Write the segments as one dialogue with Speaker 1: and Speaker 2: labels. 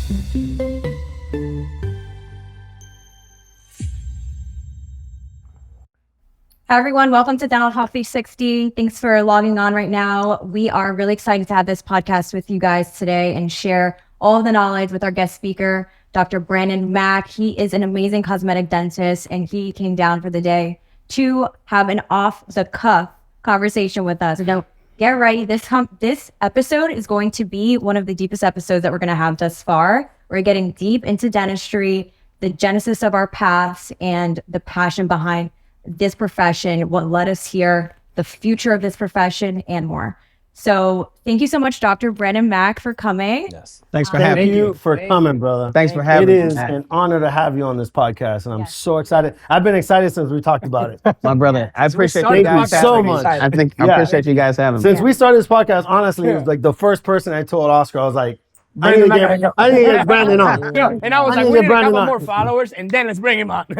Speaker 1: Hi everyone, welcome to Dental Health 360. Thanks for logging on right now. We are really excited to have this podcast with you guys today and share all of the knowledge with our guest speaker, Dr. Brandon Mack. He is an amazing cosmetic dentist, and he came down for the day to have an off-the-cuff conversation with us. So get ready. This episode is going to be one of the deepest episodes that we're going to have thus far. We're getting deep into dentistry, the genesis of our paths, and the passion behind this profession, what led us here, the future of this profession, and more. So thank you so much, Dr. Brandon Mack, for coming.
Speaker 2: Yes. Thanks for having me.
Speaker 3: Thank you for coming, brother.
Speaker 2: Thanks for having me.
Speaker 3: It is an honor to have you on this podcast, and I'm so excited. I've been excited since we talked about it.
Speaker 2: My brother, I appreciate you
Speaker 3: Thank
Speaker 2: guys
Speaker 3: you so
Speaker 2: having me.
Speaker 3: much.
Speaker 2: I appreciate you guys having me.
Speaker 3: Since we started this podcast, honestly, it was like the first person I told Oscar, I was like, I need to get Brandon on.
Speaker 4: And I was like, we need a couple more followers, and then let's bring him on.
Speaker 1: So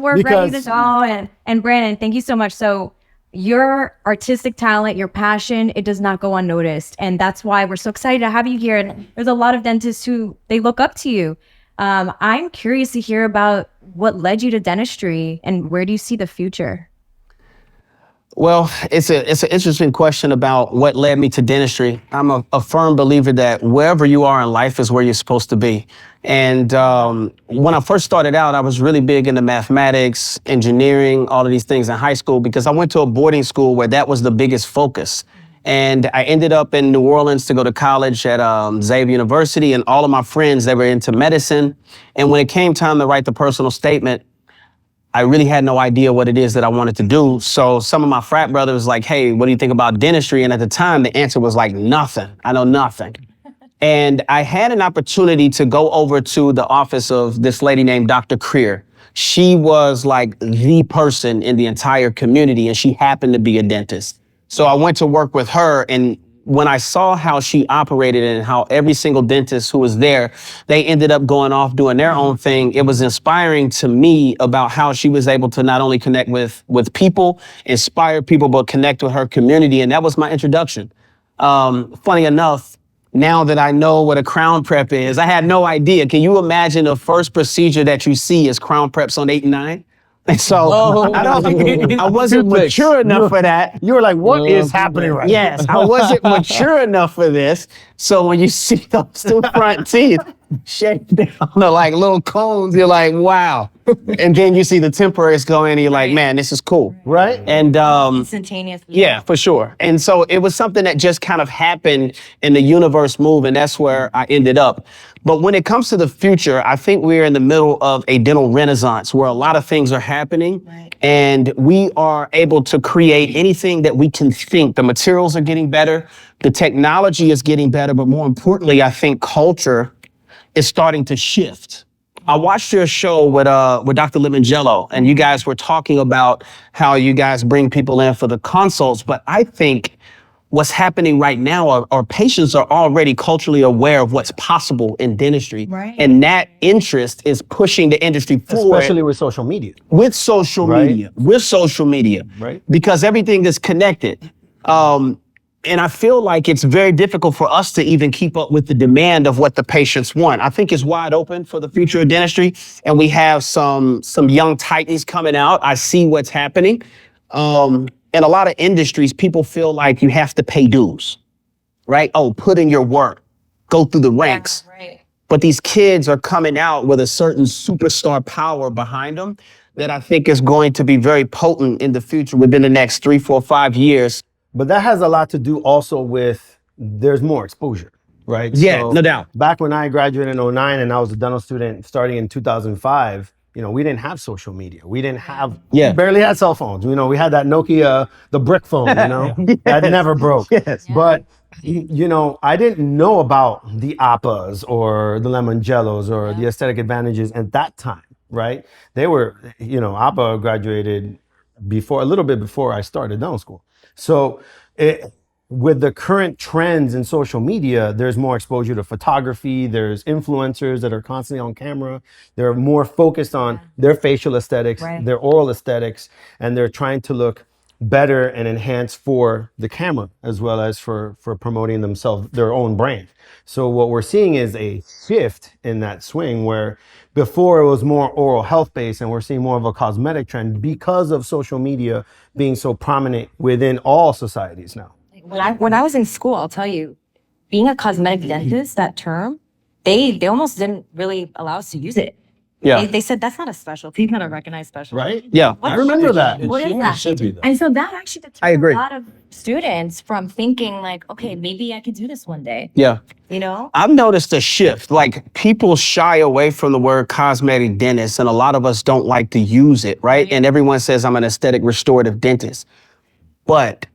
Speaker 1: we're ready to go. And Brandon, thank you so much. So your artistic talent, your passion, it does not go unnoticed. And that's why we're so excited to have you here. And there's a lot of dentists who, they look up to you. I'm curious to hear about what led you to dentistry and where do you see the future?
Speaker 2: Well, it's an interesting question about what led me to dentistry. I'm a firm believer that wherever you are in life is where you're supposed to be. And when I first started out, I was really big into mathematics, engineering, all of these things in high school, because I went to a boarding school where that was the biggest focus. And I ended up in New Orleans to go to college at Xavier University, and all of my friends, they were into medicine. And when it came time to write the personal statement, I really had no idea what it is that I wanted to do. So some of my frat brothers was like, hey, what do you think about dentistry? And at the time, the answer was like, nothing. I know nothing. And I had an opportunity to go over to the office of this lady named Dr. Creer. She was like the person in the entire community, and she happened to be a dentist. So I went to work with her, and when I saw how she operated and how every single dentist who was there, they ended up going off doing their own thing, it was inspiring to me about how she was able to not only connect with people, inspire people, but connect with her community. And that was my introduction. Funny enough, now that I know what a crown prep is, I had no idea. Can you imagine the first procedure that you see is crown preps on 8 and 9? And so I wasn't mature enough for that.
Speaker 3: You were like, what is happening right now?
Speaker 2: Yes, I wasn't mature enough for this. So when you see those two front teeth shaped down to like little cones, you're like, wow. And then you see the temporaries go in and you're like, man, this is cool.
Speaker 3: Right?
Speaker 2: And
Speaker 1: Instantaneous.
Speaker 2: yeah, for sure. And so it was something that just kind of happened in the universe move, and that's where I ended up. But when it comes to the future, I think we're in the middle of a dental renaissance where a lot of things are happening, and we are able to create anything that we can think. The materials are getting better, the technology is getting better, but more importantly, I think culture is starting to shift. I watched your show with Dr. Limongello, and you guys were talking about how you guys bring people in for the consults, but I think what's happening right now are patients are already culturally aware of what's possible in dentistry.
Speaker 1: Right.
Speaker 2: And that interest is pushing the industry forward.
Speaker 3: Especially with social media.
Speaker 2: With social media.
Speaker 3: Right.
Speaker 2: Because everything is connected. And I feel like it's very difficult for us to even keep up with the demand of what the patients want. I think it's wide open for the future of dentistry, and we have some young titans coming out. I see what's happening. In a lot of industries, people feel like you have to pay dues, right? Oh, put in your work, go through the ranks.
Speaker 1: Yeah, right.
Speaker 2: But these kids are coming out with a certain superstar power behind them that I think is going to be very potent in the future within the next 3, 4, 5 years.
Speaker 3: But that has a lot to do also with there's more exposure, right?
Speaker 2: Yeah,
Speaker 3: So
Speaker 2: no doubt.
Speaker 3: Back when I graduated in 2009 and I was a dental student starting in 2005, we didn't have social media. We didn't have, we barely had cell phones. We had that Nokia, the brick phone, that never broke.
Speaker 2: Yes.
Speaker 1: Yeah.
Speaker 3: But, I didn't know about the APAs or the Limongellos or the aesthetic advantages at that time, right? They were, APA graduated a little bit before I started dental school. So with the current trends in social media, there's more exposure to photography. There's influencers that are constantly on camera. They're more focused on their facial aesthetics, their oral aesthetics, and they're trying to look better and enhanced for the camera as well as for promoting themselves, their own brand. So what we're seeing is a shift in that swing where before it was more oral health based, and we're seeing more of a cosmetic trend because of social media being so prominent within all societies now.
Speaker 1: When I was in school, I'll tell you, being a cosmetic dentist, that term, they almost didn't really allow us to use it.
Speaker 2: Yeah.
Speaker 1: They said that's not a specialty, it's not a recognized specialty.
Speaker 3: Right?
Speaker 2: Yeah.
Speaker 3: I remember that.
Speaker 1: What is that?
Speaker 5: Should be that.
Speaker 1: And so that actually deterred
Speaker 2: I agree.
Speaker 1: a lot of students from thinking like, okay, maybe I could do this one day.
Speaker 2: Yeah.
Speaker 1: You know?
Speaker 2: I've noticed a shift. Like people shy away from the word cosmetic dentist, and a lot of us don't like to use it, right? And everyone says I'm an aesthetic restorative dentist. But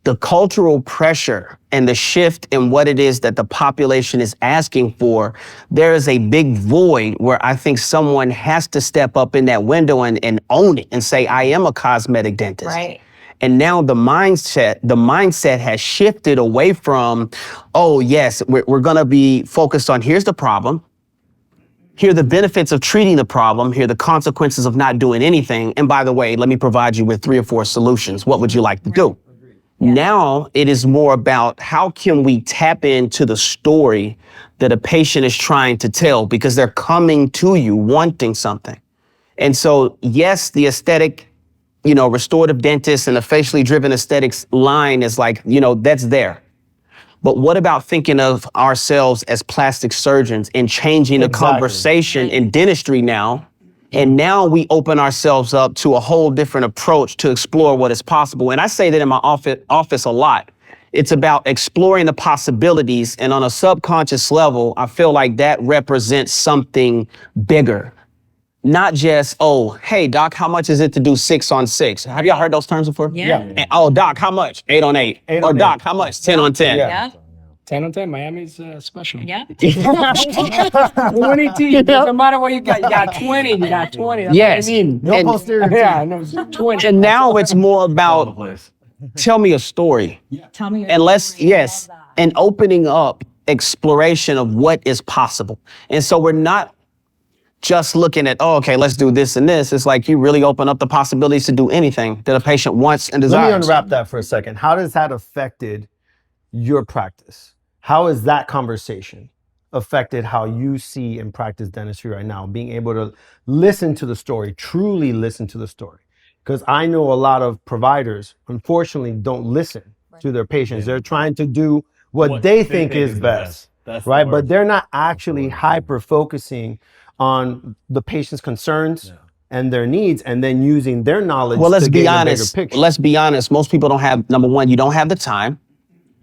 Speaker 2: the cultural pressure and the shift in what it is that the population is asking for, there is a big void where I think someone has to step up in that window and own it and say, I am a cosmetic dentist.
Speaker 1: Right.
Speaker 2: And now the mindset has shifted away from, oh yes, we're gonna be focused on here's the problem, here are the benefits of treating the problem, here are the consequences of not doing anything. And by the way, let me provide you with 3 or 4 solutions. What would you like to do? Now it is more about how can we tap into the story that a patient is trying to tell because they're coming to you wanting something. And so, yes, the aesthetic, restorative dentist and the facially driven aesthetics line is like, that's there. But what about thinking of ourselves as plastic surgeons and changing the conversation in dentistry now? And now we open ourselves up to a whole different approach to explore what is possible. And I say that in my office a lot. It's about exploring the possibilities. And on a subconscious level, I feel like that represents something bigger. Not just, oh, hey, doc, how much is it to do 6 on 6? Have y'all heard those terms before?
Speaker 1: Yeah.
Speaker 2: And, oh, doc, how much? 8 on 8. Or doc, how much? 10 on 10.
Speaker 1: Yeah.
Speaker 4: 10 on 10, Miami's special.
Speaker 1: Yeah.
Speaker 4: 20 teeth. Doesn't matter what you got. You got 20. You got 20. That's
Speaker 2: Yes.
Speaker 4: what I mean.
Speaker 3: No posterior teeth.
Speaker 4: Yeah, no, it's 20.
Speaker 2: And now it's more about tell me a story.
Speaker 1: Tell me.
Speaker 2: And and opening up exploration of what is possible. And so we're not just looking at, oh, okay, let's do this and this. It's like you really open up the possibilities to do anything that a patient wants and desires.
Speaker 3: Let me unwrap that for a second. How does that affected your practice? How has that conversation affected how you see and practice dentistry right now? Being able to listen to the story, truly listen to the story. Because I know a lot of providers, unfortunately, don't listen to their patients. They're trying to do what they think is best, right? But they're not actually hyper-focusing on the patient's concerns and their needs and then using their knowledge
Speaker 2: let's
Speaker 3: to
Speaker 2: be
Speaker 3: gain
Speaker 2: honest.
Speaker 3: a bigger picture.
Speaker 2: Let's be honest. Most people don't have, number one, you don't have the time.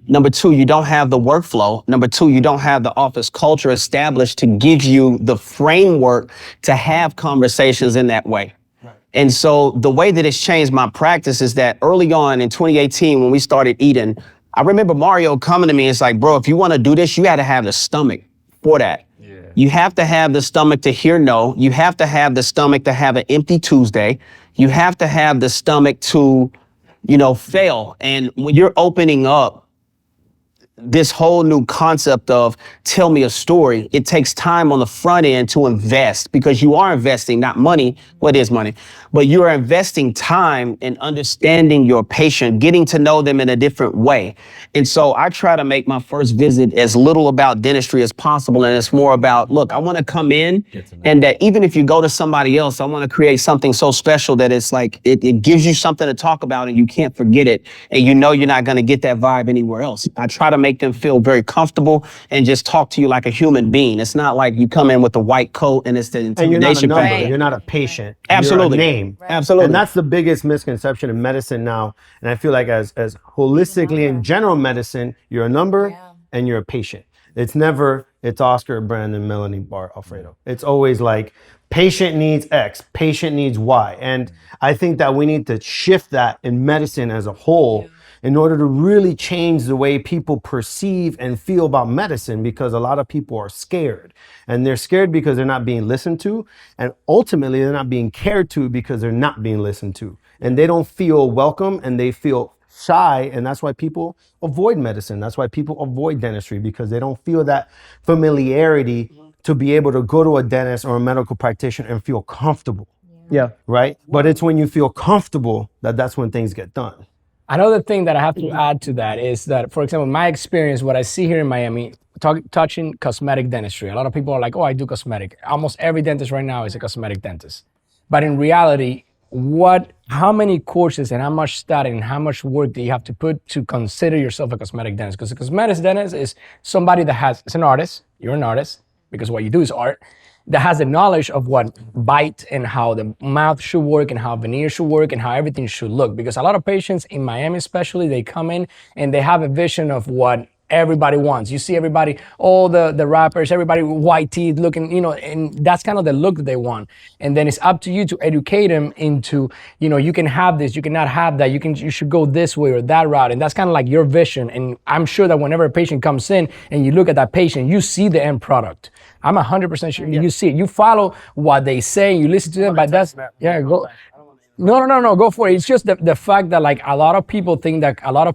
Speaker 2: Number 2, you don't have the workflow. Number 2, you don't have the office culture established to give you the framework to have conversations in that way. Right. And so the way that it's changed my practice is that early on in 2018, when we started eating, I remember Mario coming to me and it's like, bro, if you want to do this, you got to have the stomach for that. Yeah. You have to have the stomach to hear no. You have to have the stomach to have an empty Tuesday. You have to have the stomach to, fail. And when you're opening up this whole new concept of tell me a story, it takes time on the front end to invest because you are investing not money, what is money, but you are investing time in understanding your patient, getting to know them in a different way. And so I try to make my first visit as little about dentistry as possible. And it's more about, look, I want to come in and that even if you go to somebody else, I want to create something so special that it's like, it gives you something to talk about and you can't forget it. And you're not going to get that vibe anywhere else. I try to make them feel very comfortable and just talk to you like a human being. It's not like you come in with a white coat and it's the intimidation.
Speaker 3: And you're not a number.
Speaker 1: Right.
Speaker 3: You're not a patient.
Speaker 2: Absolutely.
Speaker 3: You're a name.
Speaker 1: Right.
Speaker 2: Absolutely.
Speaker 3: And that's the biggest misconception in medicine now. And I feel like as holistically in general medicine, you're a number and you're a patient. It's never, it's Oscar, Brandon, Melanie, Bart, Alfredo. It's always like patient needs X, patient needs Y. And I think that we need to shift that in medicine as a whole in order to really change the way people perceive and feel about medicine, because a lot of people are scared. And they're scared because they're not being listened to. And ultimately, they're not being cared to because they're not being listened to. And they don't feel welcome and they feel shy. And that's why people avoid medicine. That's why people avoid dentistry, because they don't feel that familiarity to be able to go to a dentist or a medical practitioner and feel comfortable. Yeah. Right. But it's when you feel comfortable that's when things get done.
Speaker 4: Another thing that I have to add to that is that, for example, my experience, what I see here in Miami, touching cosmetic dentistry. A lot of people are like, oh, I do cosmetic. Almost every dentist right now is a cosmetic dentist. But in reality, how many courses and how much study and how much work do you have to put to consider yourself a cosmetic dentist? Because a cosmetic dentist is somebody it's an artist. You're an artist because what you do is art, that has the knowledge of what bite and how the mouth should work and how veneer should work and how everything should look. Because a lot of patients in Miami especially, they come in and they have a vision of what everybody wants. You see everybody, all the rappers, everybody with white teeth looking, and that's kind of the look that they want. And then it's up to you to educate them into, you can have this, you cannot have that, you should go this way or that route. And that's kind of like your vision. And I'm sure that whenever a patient comes in and you look at that patient, you see the end product. I'm 100% sure you see it. You follow what they say, you listen to them, but that's, go. No, go for it. It's just the fact that like a lot of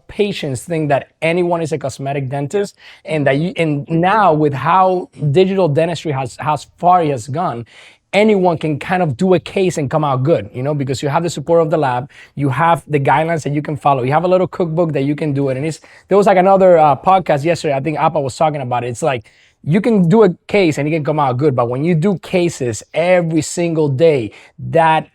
Speaker 4: patients think that anyone is a cosmetic dentist, and now with how digital dentistry how far it has gone, anyone can kind of do a case and come out good, because you have the support of the lab, you have the guidelines that you can follow, you have a little cookbook that you can do it. And there was like another podcast yesterday, I think Appa was talking about it. It's like, you can do a case and it can come out good, but when you do cases every single day, that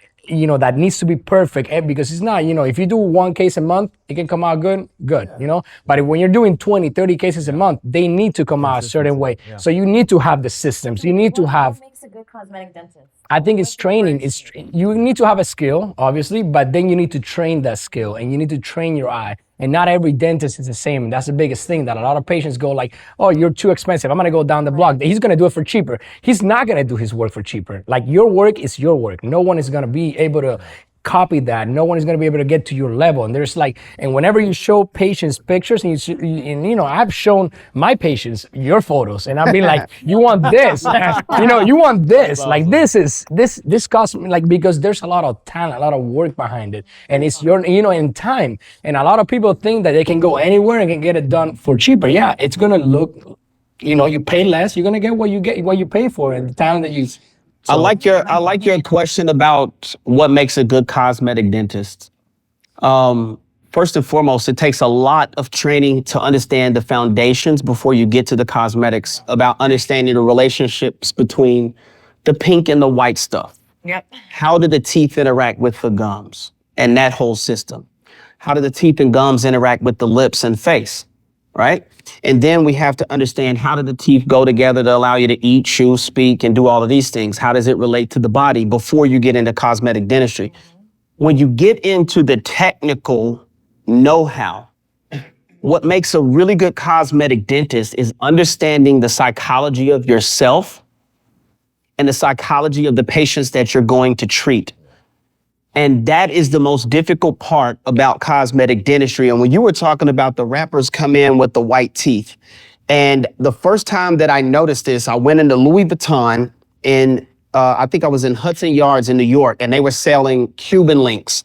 Speaker 4: needs to be perfect, because it's not, if you do one case a month, it can come out good, but when you're doing 20, 30 cases a month, they need to come out a certain way. Yeah. So you need to have the systems. You need to have. What makes a good cosmetic dentist? I think it's training. You need to have a skill, obviously, but then you need to train that skill and you need to train your eye. And not every dentist is the same. And that's the biggest thing, that a lot of patients go like, oh, you're too expensive, I'm gonna go down the block. He's gonna do it for cheaper. He's not gonna do his work for cheaper. Like, your work is your work. No one is gonna be able to copy that. No one is going to be able to get to your level. And and whenever you show patients pictures, and I've shown my patients your photos, and I've been like, you want this, you want this, like this costs me, like, because there's a lot of talent, a lot of work behind it, and it's in time. And a lot of people think that they can go anywhere and can get it done for cheaper. Yeah, it's going to look, you pay less, you're going to get what you pay for, and the talent that you.
Speaker 2: So, I like your question about what makes a good cosmetic dentist. First and foremost, it takes a lot of training to understand the foundations before you get to the cosmetics, about understanding the relationships between the pink and the white stuff. Yep. How do the teeth interact with the gums and that whole system? How do the teeth and gums interact with the lips and face, right? And then we have to understand, how do the teeth go together to allow you to eat, chew, speak, and do all of these things? How does it relate to the body before you get into cosmetic dentistry? When you get into the technical know-how, what makes a really good cosmetic dentist is understanding the psychology of yourself and the psychology of the patients that you're going to treat. And that is the most difficult part about cosmetic dentistry. And when you were talking about the rappers come in with the white teeth, and the first time that I noticed this, I went into Louis Vuitton in, I think I was in Hudson Yards in New York, and they were selling Cuban links.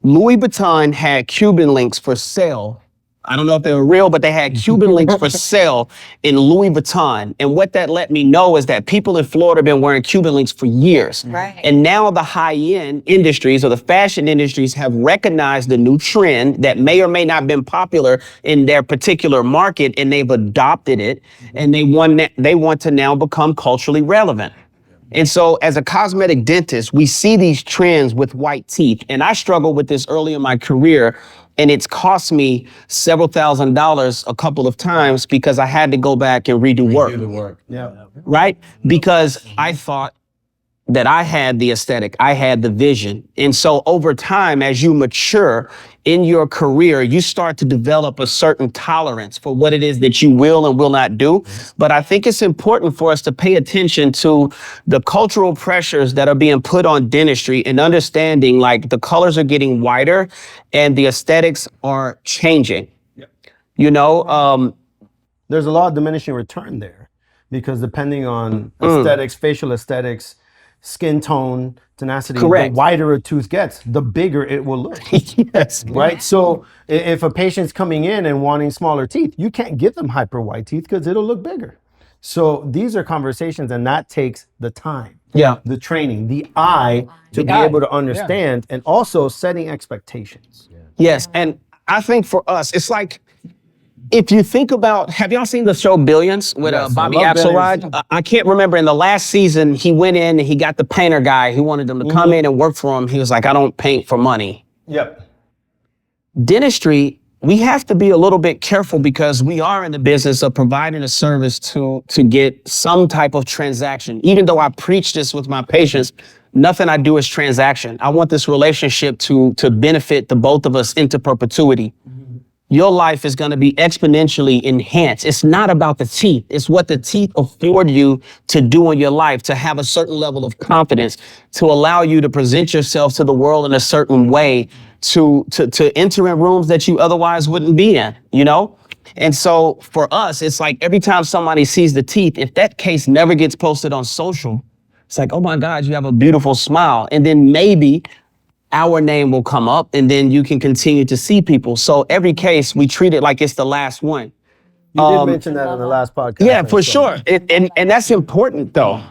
Speaker 2: Louis Vuitton had Cuban links for sale. I don't know if they were real, but they had Cuban links for sale in Louis Vuitton. And what that let me know is that people in Florida have been wearing Cuban links for years. Right. And now the high-end industries, or the fashion industries, have recognized the new trend that may or may not have been popular in their particular market, and they've adopted it, and they want to now become culturally relevant. And so as a cosmetic dentist, we see these trends with white teeth. And I struggled with this early in my career, and it's cost me several $1,000s a couple of times, because I had to go back and redo work. Yeah. Right? Because I thought that I had the aesthetic, I had the vision. And so over time, as you mature in your career, you start to develop a certain tolerance for what it is that you will and will not do. But I think it's important for us to pay attention to the cultural pressures that are being put on dentistry, and understanding, like, the colors are getting whiter and the aesthetics are changing. Yep.
Speaker 3: There's a lot of diminishing return there, because depending on aesthetics, facial aesthetics, skin tone, tenacity, correct, the whiter a tooth gets, the bigger it will look. Yes. Right? So if a patient's coming in and wanting smaller teeth, you can't give them hyper white teeth, because it'll look bigger. So these are conversations, and that takes the time.
Speaker 2: Yeah.
Speaker 3: the training, the eye to be
Speaker 4: eye,
Speaker 3: able to understand, and also setting expectations.
Speaker 2: Yes. And I think for us, it's like, if you think about, have y'all seen the show Billions with
Speaker 3: Yes, I
Speaker 2: Bobby
Speaker 3: love
Speaker 2: Axelrod?
Speaker 3: Billions.
Speaker 2: I can't remember, in the last season, he went in and he got the painter guy who wanted him to come in and work for him. He was like, I don't paint for money.
Speaker 3: Yep.
Speaker 2: Dentistry, we have to be a little bit careful because we are in the business of providing a service to get some type of transaction. Even though I preach this with my patients, nothing I do is transaction. I want this relationship to benefit the both of us into perpetuity. Your life is going to be exponentially enhanced. It's not about the teeth. It's what the teeth afford you to do in your life, to have a certain level of confidence, to allow you to present yourself to the world in a certain way, to enter in rooms that you otherwise wouldn't be in, you know? And so for us, it's like every time somebody sees the teeth, if that case never gets posted on social, it's like, oh my God, you have a beautiful smile. And then maybe our name will come up and then you can continue to see people. So every case, we treat it like it's the last one.
Speaker 3: You did mention that in the last podcast.
Speaker 2: Yeah, for sure. And that's important though.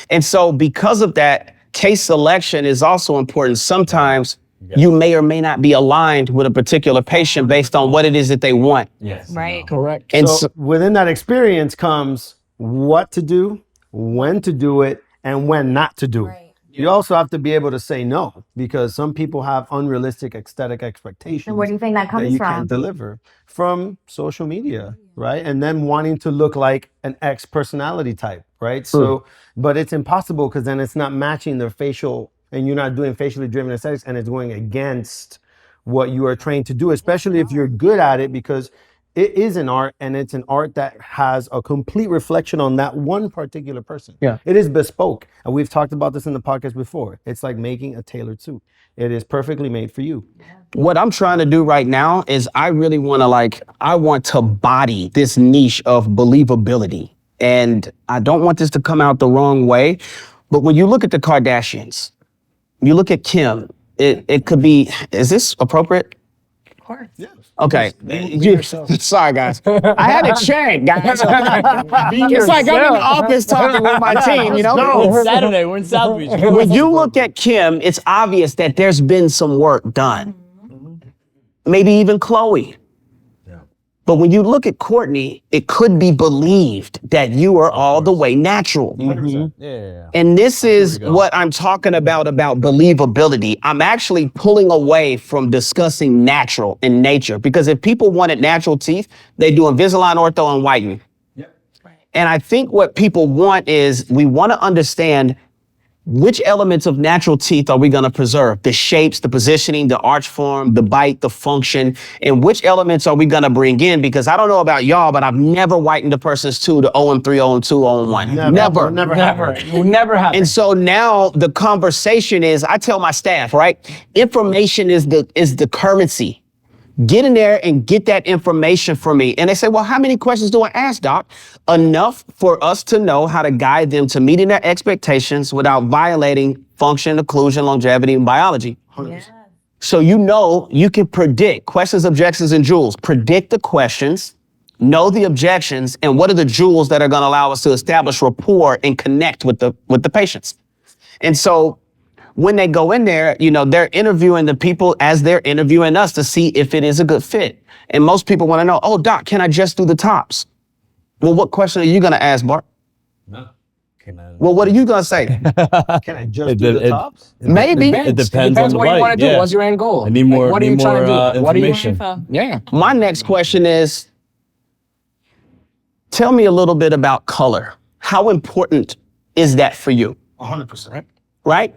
Speaker 2: And so because of that, case selection is also important. Sometimes you may or may not be aligned with a particular patient based on what it is that they want.
Speaker 3: Yes.
Speaker 1: Right.
Speaker 4: Correct.
Speaker 2: And
Speaker 3: So within that experience comes what to do, when to do it, and when not to do it. You also have to be able to say no, because some people have unrealistic aesthetic expectations.
Speaker 1: And where do you think that comes
Speaker 3: you
Speaker 1: from?
Speaker 3: can't deliver from social media, right? And then wanting to look like an X personality type, right? So, but it's impossible because then it's not matching their facial, and you're not doing facially driven aesthetics, and it's going against what you are trained to do, especially if you're good at it, because it is an art, and it's an art that has a complete reflection on that one particular person.
Speaker 2: Yeah.
Speaker 3: It is bespoke. And we've talked about this in the podcast before. It's like making a tailored suit. It is perfectly made for you.
Speaker 2: what I'm trying to do right now is I really want to I want to body this niche of believability. And I don't want this to come out the wrong way. But when you look at the Kardashians, you look at Kim, it could be, is this appropriate?
Speaker 1: Of course.
Speaker 3: Yeah.
Speaker 2: Okay. Sorry, guys. I had to check, guys. It's like I'm in the office talking with my team, you know?
Speaker 5: It's Saturday. We're in South Beach.
Speaker 2: When you look at Kim, it's obvious that there's been some work done. Maybe even Chloe. But when you look at Courtney, it could be believed that you are all the way natural.
Speaker 5: Yeah.
Speaker 2: And this is what I'm talking about believability. I'm actually pulling away from discussing natural and nature, because if people wanted natural teeth, they do Invisalign, ortho, and whiten. And I think what people want is, we want to understand which elements of natural teeth are we going to preserve? The shapes, the positioning, the arch form, the bite, the function, and which elements are we going to bring in? Because I don't know about y'all, but I've never whitened a person's tooth to 0 and 3, 0 and 2, 0 and 1.
Speaker 3: Never.
Speaker 4: It will never happen.
Speaker 2: And so now the conversation is, I tell my staff, right? Information is the currency. Get in there and get that information for me. And they say, well, how many questions do I ask, doc? Enough for us to know how to guide them to meeting their expectations without violating function, occlusion, longevity, and biology. So you know you can predict questions, objections, and jewels. Predict the questions, know the objections, and what are the jewels that are going to allow us to establish rapport and connect with the patients. And so when they go in there, you know, they're interviewing the people as they're interviewing us to see if it is a good fit. And most people want to know, oh, doc, can I just do the tops? Well, what question are you going to ask, Bart?
Speaker 5: No.
Speaker 2: Well, what are you going to say?
Speaker 3: Can I just do the tops?
Speaker 2: Maybe.
Speaker 5: It depends on the
Speaker 4: what you want
Speaker 5: bite.
Speaker 4: to do. What's your end goal?
Speaker 5: I need more.
Speaker 4: What are you trying to do? What are you?
Speaker 5: Information.
Speaker 4: Yeah.
Speaker 2: My next question is, tell me a little bit about color. How important is that for you?
Speaker 3: 100%.
Speaker 2: Right?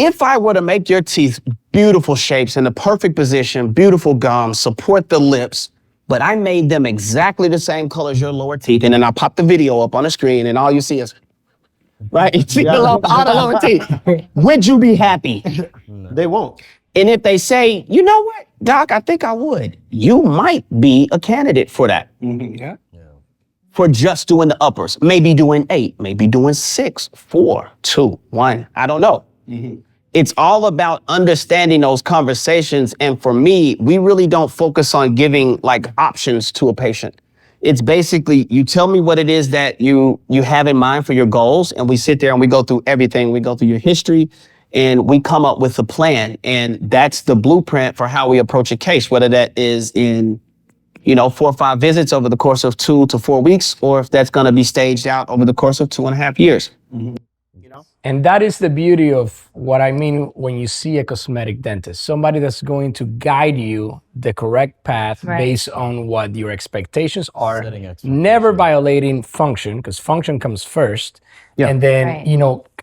Speaker 2: If I were to make your teeth beautiful shapes in the perfect position, beautiful gums, support the lips, but I made them exactly the same color as your lower teeth, and then I pop the video up on the screen and all you see is, right? You see all the lower teeth. Would you be happy?
Speaker 3: They won't.
Speaker 2: And if they say, you know what, doc, I think I would, you might be a candidate for that.
Speaker 4: Yeah.
Speaker 2: For just doing the uppers, maybe doing 8, maybe doing 6, 4, 2, 1, I don't know. It's all about understanding those conversations. And for me, we really don't focus on giving like options to a patient. It's basically, you tell me what it is that you have in mind for your goals, and we sit there and we go through everything. We go through your history, and we come up with a plan. And that's the blueprint for how we approach a case, whether that is in 4 or 5 visits over the course of 2 to 4 weeks, or if that's going to be staged out over the course of 2.5 years.
Speaker 4: And that is the beauty of what I mean when you see a cosmetic dentist, somebody that's going to guide you the correct path based on what your expectations are, never violating function, because function comes first. And then,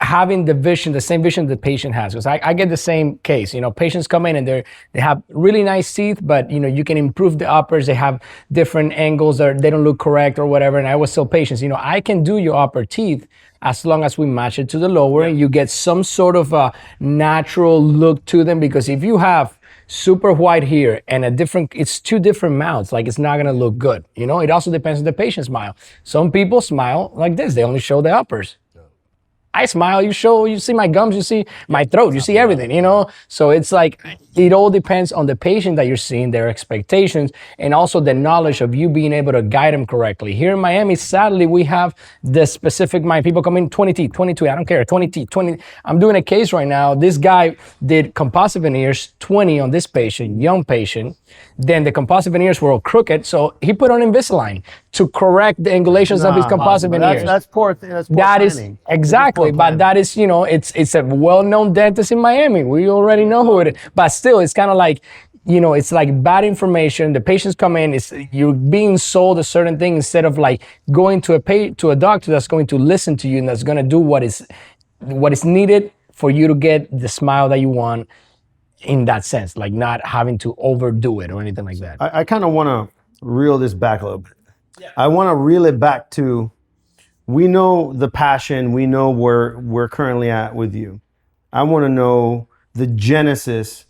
Speaker 4: having the same vision the patient has. Because I get the same case, patients come in and they have really nice teeth, but you can improve the uppers. They have different angles, or they don't look correct or whatever. And I always tell patients, I can do your upper teeth as long as we match it to the lower, you get some sort of a natural look to them. Because if you have super white here and it's 2 different mouths, like, it's not gonna look good. It also depends on the patient's smile. Some people smile like this, they only show the uppers. I smile, you see my gums, you see my throat, you see everything, So it's like, it all depends on the patient that you're seeing, their expectations, and also the knowledge of you being able to guide them correctly. Here in Miami, sadly, we have the specific mind. People come in 20 teeth, 22, I don't care, 20 teeth, 20. I'm doing a case right now. This guy did composite veneers, 20 on this patient, young patient. Then the composite veneers were all crooked, so he put on Invisalign to correct the angulations of his composite veneers.
Speaker 3: That's poor. That's poor
Speaker 4: That is
Speaker 3: planning.
Speaker 4: exactly, but that is, it's a well-known dentist in Miami. We already know who it is. But still, it's kind of like, it's like bad information. The patients come in, you're being sold a certain thing instead of like going to a doctor that's going to listen to you and that's going to do what is needed for you to get the smile that you want. In that sense, like not having to overdo it or anything like that.
Speaker 3: I kind of want to reel this back a little bit. I want to reel it back to, we know the passion, we know where we're currently at with you. I want to know the genesis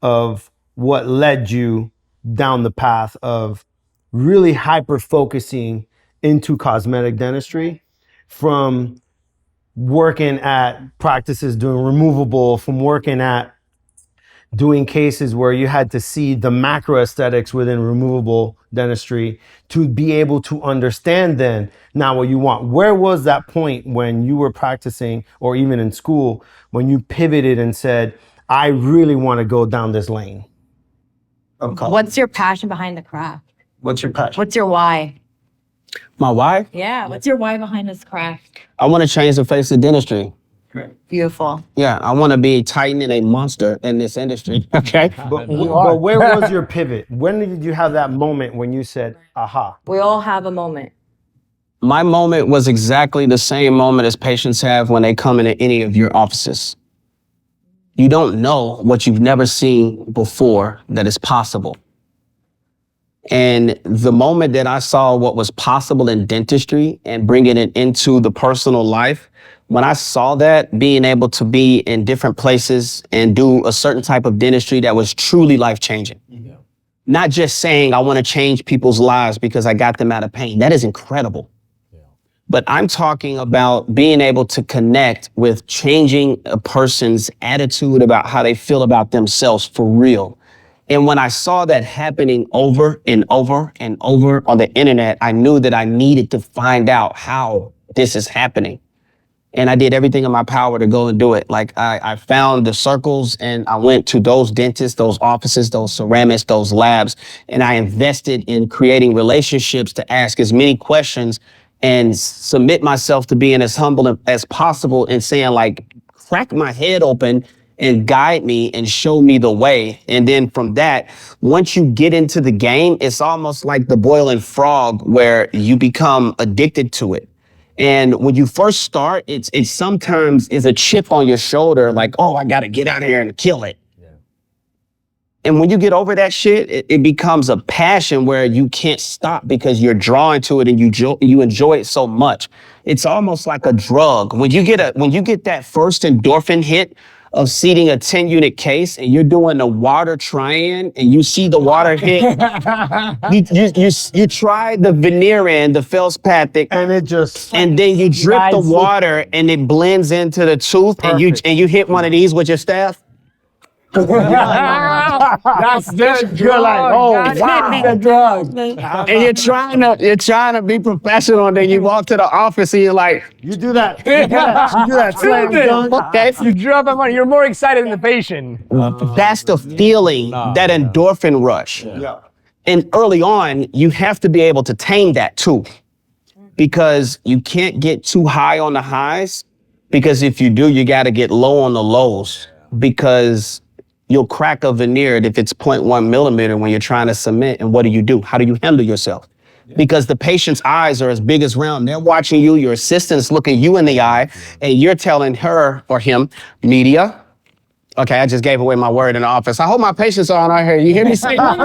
Speaker 3: of what led you down the path of really hyper focusing into cosmetic dentistry, from working at practices doing removable, from working at doing cases where you had to see the macro aesthetics within removable dentistry to be able to understand then now what you want. Where was that point when you were practicing, or even in school, when you pivoted and said, I really want to go down this lane?
Speaker 2: Okay.
Speaker 1: What's your passion behind the craft?
Speaker 2: What's your passion?
Speaker 1: What's your why?
Speaker 2: My why?
Speaker 1: Yeah, what's your why behind this craft?
Speaker 2: I want to change the face of dentistry.
Speaker 1: Beautiful.
Speaker 2: Yeah, I want to be a titan and a monster in this industry. Okay.
Speaker 3: But where was your pivot? When did you have that moment when you said, aha?
Speaker 1: We all have a moment.
Speaker 2: My moment was exactly the same moment as patients have when they come into any of your offices. You don't know what you've never seen before that is possible. And the moment that I saw what was possible in dentistry and bringing it into the personal life, when I saw that, being able to be in different places and do a certain type of dentistry that was truly life-changing. Not just saying I want to change people's lives because I got them out of pain. That is incredible. But I'm talking about being able to connect with changing a person's attitude about how they feel about themselves for real. And when I saw that happening over and over and over on the internet, I knew that I needed to find out how this is happening. And I did everything in my power to go and do it. Like I found the circles and I went to those dentists, those offices, those ceramists, those labs, and I invested in creating relationships to ask as many questions and submit myself to being as humble as possible and saying, like, crack my head open and guide me and show me the way. And then from that, once you get into the game, it's almost like the boiling frog where you become addicted to it. And when you first start, it sometimes is a chip on your shoulder, like, oh, I got to get out here and kill it. Yeah. And when you get over that shit, it becomes a passion where you can't stop because you're drawn to it and you enjoy it so much. It's almost like a drug. When you get that first endorphin hit of seating a 10-unit case and you're doing the water try-in and you see the water hit, you try the veneer in, the feldspathic, and then you drip the water and it blends into the tooth. Perfect. and you hit one of these with your staff.
Speaker 4: That's the drug.
Speaker 3: You're like, oh,
Speaker 4: That's
Speaker 3: wow.
Speaker 4: the drug.
Speaker 2: And you're trying to be professional, and then you walk to the office and you're like,
Speaker 3: You do that. You do that slam dunk.
Speaker 2: okay.
Speaker 4: You drop money. You're more excited than the patient.
Speaker 2: That's the feeling, that endorphin rush.
Speaker 3: Yeah.
Speaker 2: And early on, you have to be able to tame that too, because you can't get too high on the highs, because if you do, you got to get low on the lows, because you'll crack a veneer if it's 0.1 millimeter when you're trying to cement. And what do? How do you handle yourself? Because the patient's eyes are as big as round. They're watching you, your assistant's looking you in the eye, and you're telling her or him, media. Okay, I just gave away my word in the office. I hope my patients are on out here. You hear me say that?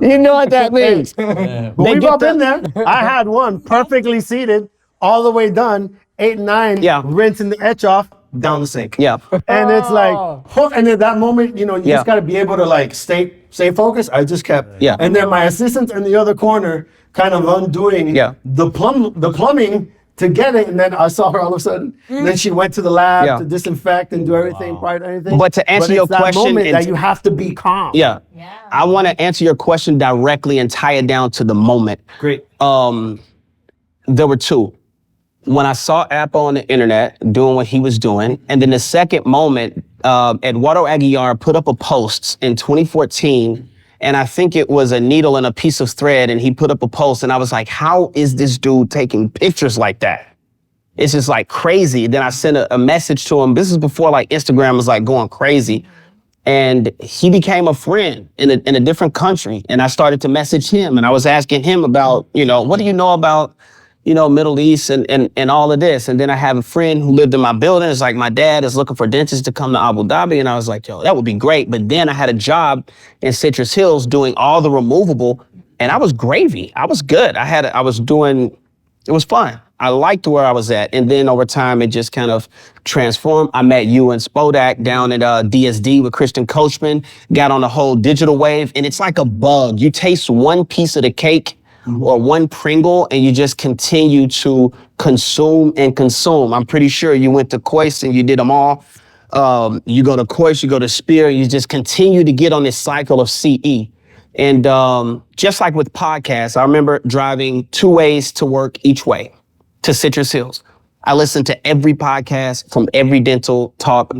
Speaker 2: You know what that means.
Speaker 3: But we've all been there. I had one perfectly seated, all the way done, 8 and 9, rinsing the etch off down the sink.
Speaker 2: Yeah.
Speaker 3: And it's like, and at that moment, you just got to be able to like stay focused. I just kept.
Speaker 2: Yeah.
Speaker 3: And then my assistant's in the other corner, kind of undoing the plumbing to get it. And then I saw her all of a sudden. And then she went to the lab to disinfect and do everything prior to anything.
Speaker 2: But to answer your
Speaker 3: it's that
Speaker 2: question,
Speaker 3: moment that you have to be calm.
Speaker 2: Yeah. I want to answer your question directly and tie it down to the moment.
Speaker 3: Great.
Speaker 2: There were two. When I saw Apple on the internet doing what he was doing, and then the second moment, Eduardo Aguiar put up a post in 2014, and I think it was a needle and a piece of thread, and he put up a post, and I was like, how is this dude taking pictures like that? It's just like crazy. Then I sent a message to him. This is before like Instagram was like going crazy. And he became a friend in a different country. And I started to message him, and I was asking him about, what do you know about, Middle East and all of this. And then I have a friend who lived in my building. It's like, my dad is looking for dentists to come to Abu Dhabi. And I was like, yo, that would be great. But then I had a job in Citrus Hills doing all the removable, and I was gravy. I was good. it was fun. I liked where I was at. And then over time, it just kind of transformed. I met you and Spodak down at DSD with Christian Coachman, got on the whole digital wave. And it's like a bug. You taste one piece of the cake or one Pringle, and you just continue to consume and consume. I'm pretty sure you went to Kois and you did them all. You go to Kois, you go to Spear, you just continue to get on this cycle of CE. And just like with podcasts, I remember driving 2 ways to work each way to Citrus Hills. I listened to every podcast from every dental talk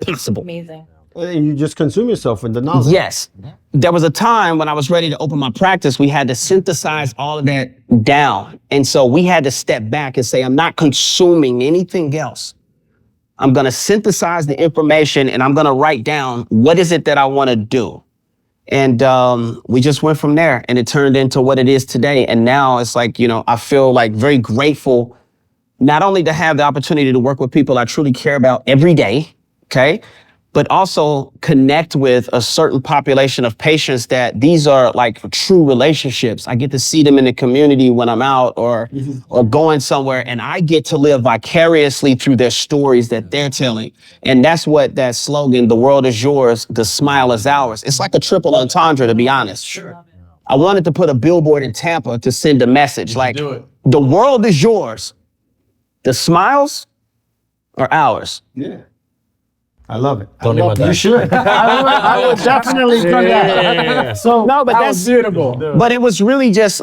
Speaker 2: possible.
Speaker 1: Amazing.
Speaker 3: And you just consume yourself with the knowledge.
Speaker 2: Yes. There was a time when I was ready to open my practice, we had to synthesize all of that down. And so we had to step back and say, I'm not consuming anything else. I'm going to synthesize the information, and I'm going to write down what is it that I want to do. And we just went from there, and it turned into what it is today. And now it's like, I feel like very grateful, not only to have the opportunity to work with people I truly care about every day, okay, but also connect with a certain population of patients that these are like true relationships. I get to see them in the community when I'm out or going somewhere, and I get to live vicariously through their stories that they're telling. And that's what that slogan, the world is yours, the smile is ours. It's like a triple entendre, to be honest. Sure. I wanted to put a billboard in Tampa to send a message like, the world is yours, the smiles are ours.
Speaker 3: Yeah. I love it.
Speaker 5: Tell me about that.
Speaker 3: You should. I would definitely do that. So
Speaker 2: no, but
Speaker 4: That
Speaker 2: that's
Speaker 4: was beautiful.
Speaker 2: But it was really just,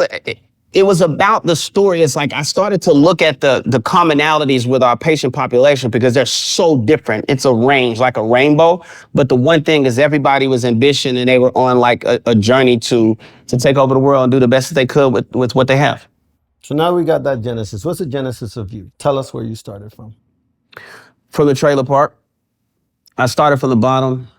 Speaker 2: it was about the story. It's like I started to look at the commonalities with our patient population because they're so different. It's a range, like a rainbow. But the one thing is everybody was ambitious, and they were on like a journey to take over the world and do the best that they could with what they have.
Speaker 3: So now we got that genesis. What's the genesis of you? Tell us where you started from.
Speaker 2: From the trailer park. I started from the bottom,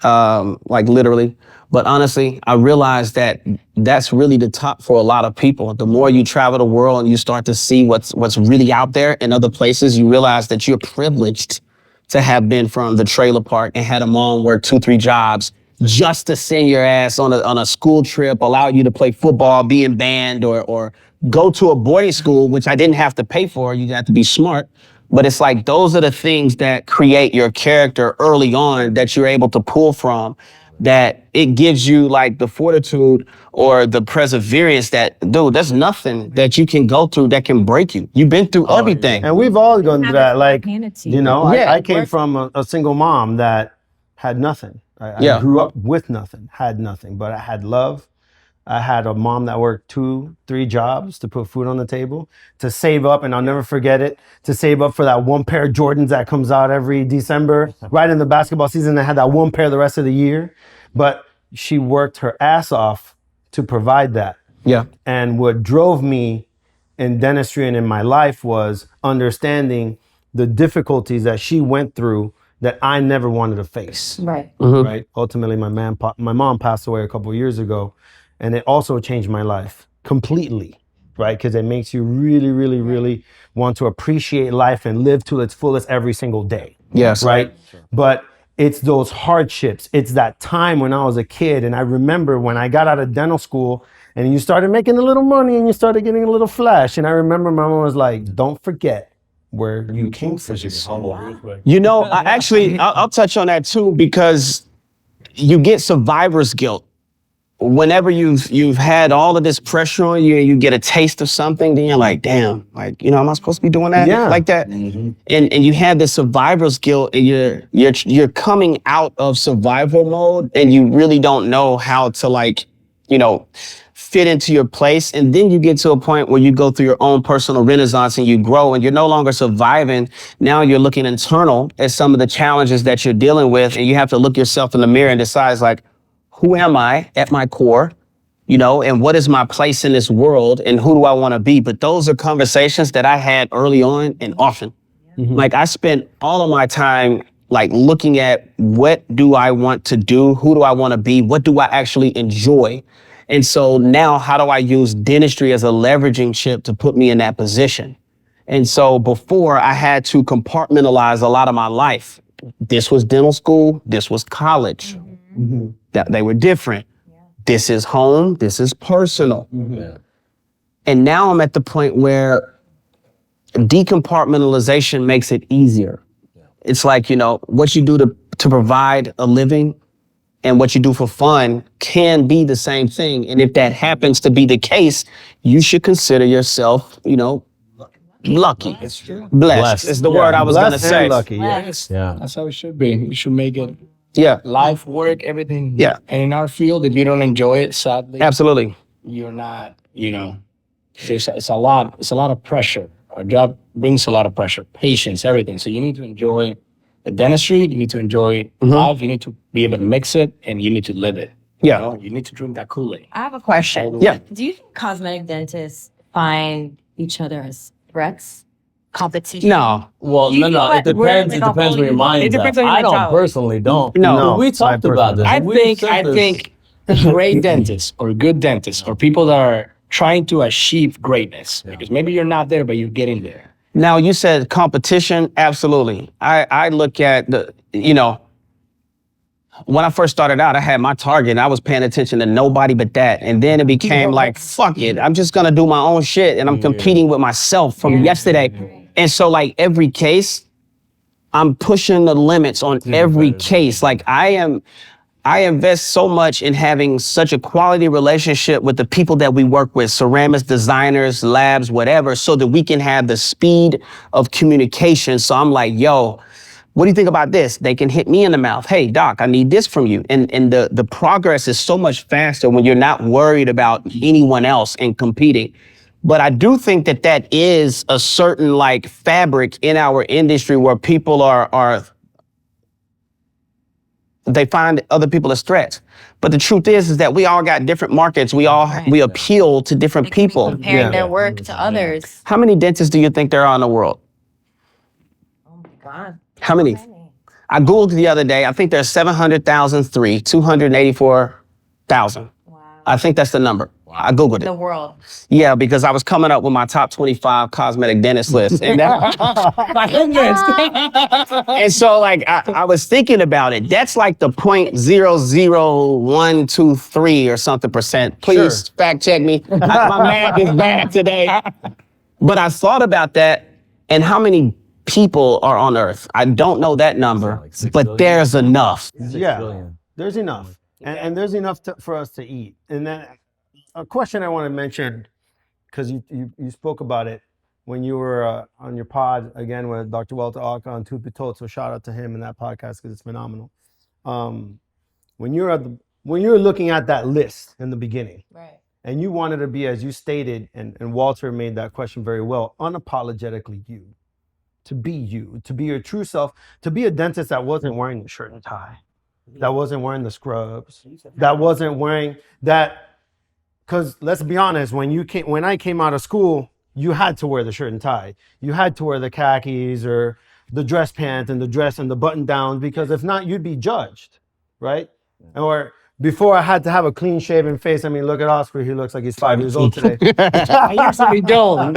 Speaker 2: like literally. But honestly, I realized that that's really the top for a lot of people. The more you travel the world and you start to see what's really out there in other places, you realize that you're privileged to have been from the trailer park and had a mom work 2-3 jobs just to send your ass on a school trip, allow you to play football, be in band, or go to a boarding school, which I didn't have to pay for. You got to be smart. But it's like those are the things that create your character early on that you're able to pull from, that it gives you like the fortitude or the perseverance that, dude, there's nothing that you can go through that can break you. You've been through everything.
Speaker 3: And we've all gone through that. Like,
Speaker 1: Handed to
Speaker 3: you know,
Speaker 2: Yeah.
Speaker 3: I came from a single mom that had nothing. I
Speaker 2: Yeah.
Speaker 3: grew up with nothing, had nothing, but I had love. I had a mom that worked 2-3 jobs to put food on the table, to save up, and I'll never forget it, to save up for that one pair of Jordans that comes out every December, right in the basketball season. I had that one pair the rest of the year. But she worked her ass off to provide that.
Speaker 2: Yeah.
Speaker 3: And what drove me in dentistry and in my life was understanding the difficulties that she went through that I never wanted to face.
Speaker 1: Right.
Speaker 3: Right. Ultimately, my mom passed away a couple of years ago, and it also changed my life completely. Right, because it makes you really, really, really want to appreciate life and live to its fullest every single day.
Speaker 2: Yes.
Speaker 3: Right. But it's those hardships. It's that time when I was a kid, and I remember when I got out of dental school and you started making a little money and you started getting a little flash. And I remember my mom was like, "Don't forget where you came from."
Speaker 2: You know, I'll touch on that too, because you get survivor's guilt. Whenever you've had all of this pressure on you and you get a taste of something, then you're like, damn, like, you know, am I supposed to be doing that?
Speaker 3: Yeah.
Speaker 2: Like that? And you have this survivor's guilt, and you're coming out of survival mode, and you really don't know how to, like, you know, fit into your place. And then you get to a point where you go through your own personal renaissance and you grow, and you're no longer surviving. Now you're looking internal at some of the challenges that you're dealing with, and you have to look yourself in the mirror and decide, like, who am I at my core, you know, and what is my place in this world, and who do I want to be? But those are conversations that I had early on and often. Like, I spent all of my time like looking at, what do I want to do? Who do I want to be? What do I actually enjoy? And so now, how do I use dentistry as a leveraging chip to put me in that position? And so before, I had to compartmentalize a lot of my life. This was dental school. This was college. That they were different. This is home. This is personal. And now I'm at the point where decompartmentalization makes it easier. It's like, you know, what you do to provide a living and what you do for fun can be the same thing. And if that happens to be the case, you should consider yourself, you know, lucky. It's true. Blessed is the word I was going to
Speaker 3: Blessed
Speaker 2: say.
Speaker 3: and lucky. Yeah.
Speaker 5: Yeah.
Speaker 4: That's how it should be. You should make it
Speaker 2: Yeah,
Speaker 4: life, work, everything.
Speaker 2: Yeah.
Speaker 4: And in our field, if you don't enjoy it, sadly,
Speaker 2: absolutely.
Speaker 4: you're not, you know, it's a lot of pressure. Our job brings a lot of pressure, patience, everything. So you need to enjoy the dentistry, you need to enjoy life, you need to be able to mix it, and you need to live it.
Speaker 2: Yeah.
Speaker 4: You know, you need to drink that Kool-Aid.
Speaker 6: I have a question.
Speaker 2: Yeah.
Speaker 6: Do you think cosmetic dentists find each other as threats? Competition?
Speaker 2: No,
Speaker 5: Well,
Speaker 6: You
Speaker 5: no.
Speaker 6: know
Speaker 5: It
Speaker 6: what?
Speaker 5: depends. It depends where your mind is.
Speaker 6: It depends
Speaker 5: at.
Speaker 6: on your
Speaker 5: I don't
Speaker 6: mentality.
Speaker 5: personally don't.
Speaker 2: No.
Speaker 5: We talked about this.
Speaker 4: I
Speaker 5: We've said this.
Speaker 4: think great dentists or good dentists or people that are trying to achieve greatness, because maybe you're not there, but you're getting there.
Speaker 2: Now, you said competition. Absolutely. I look at you know, when I first started out, I had my target and I was paying attention to nobody but that. And then it became like, fuck it. I'm just going to do my own shit. And I'm competing with myself from yesterday. And so, like, every case, I'm pushing the limits on every case. Like, I invest so much in having such a quality relationship with the people that we work with, ceramists, designers, labs, whatever, so that we can have the speed of communication. So I'm like, yo, what do you think about this? They can hit me in the mouth. Hey, doc, I need this from you. And the progress is so much faster when you're not worried about anyone else and competing. But I do think that is a certain, like, fabric in our industry where people they find other people as threats. But the truth is that we all got different markets. We appeal to different people.
Speaker 6: Comparing their work to others.
Speaker 2: How many dentists do you think there are in the world?
Speaker 6: Oh my God.
Speaker 2: How many? I Googled the other day. I think there's 700,003, 284,000.
Speaker 6: Wow.
Speaker 2: I think that's the number. I Googled
Speaker 6: The
Speaker 2: it.
Speaker 6: world.
Speaker 2: Yeah, because I was coming up with my top 25 cosmetic dentist list. And,
Speaker 4: My goodness.
Speaker 2: and so, like, I was thinking about it. That's like the 0.00123 or something percent. Please fact check me. My math is bad today. But I thought about that and how many people are on Earth. I don't know that number,
Speaker 5: Like 6
Speaker 2: but
Speaker 5: billion?
Speaker 2: there's enough.
Speaker 3: Yeah.
Speaker 5: billion.
Speaker 3: There's enough. And there's enough for us to eat. And then a question I want to mention, because you spoke about it when you were on your pod again with Dr. Walter Alka on Tooth Be Told. So shout out to him in that podcast because it's phenomenal. when you're looking at that list in the beginning,
Speaker 6: Right.
Speaker 3: and you wanted to be, as you stated, and Walter made that question very well, unapologetically you. To be you, to be your true self, to be a dentist that wasn't wearing the shirt and tie, that wasn't wearing the scrubs, that wasn't wearing that. Because let's be honest, when I came out of school, you had to wear the shirt and tie. You had to wear the khakis or the dress pants and the dress and the button down, because if not, you'd be judged, right? Or before I had to have a clean shaven face. I mean, look at Oscar. He looks like he's 5 years old today.
Speaker 2: I usually don't.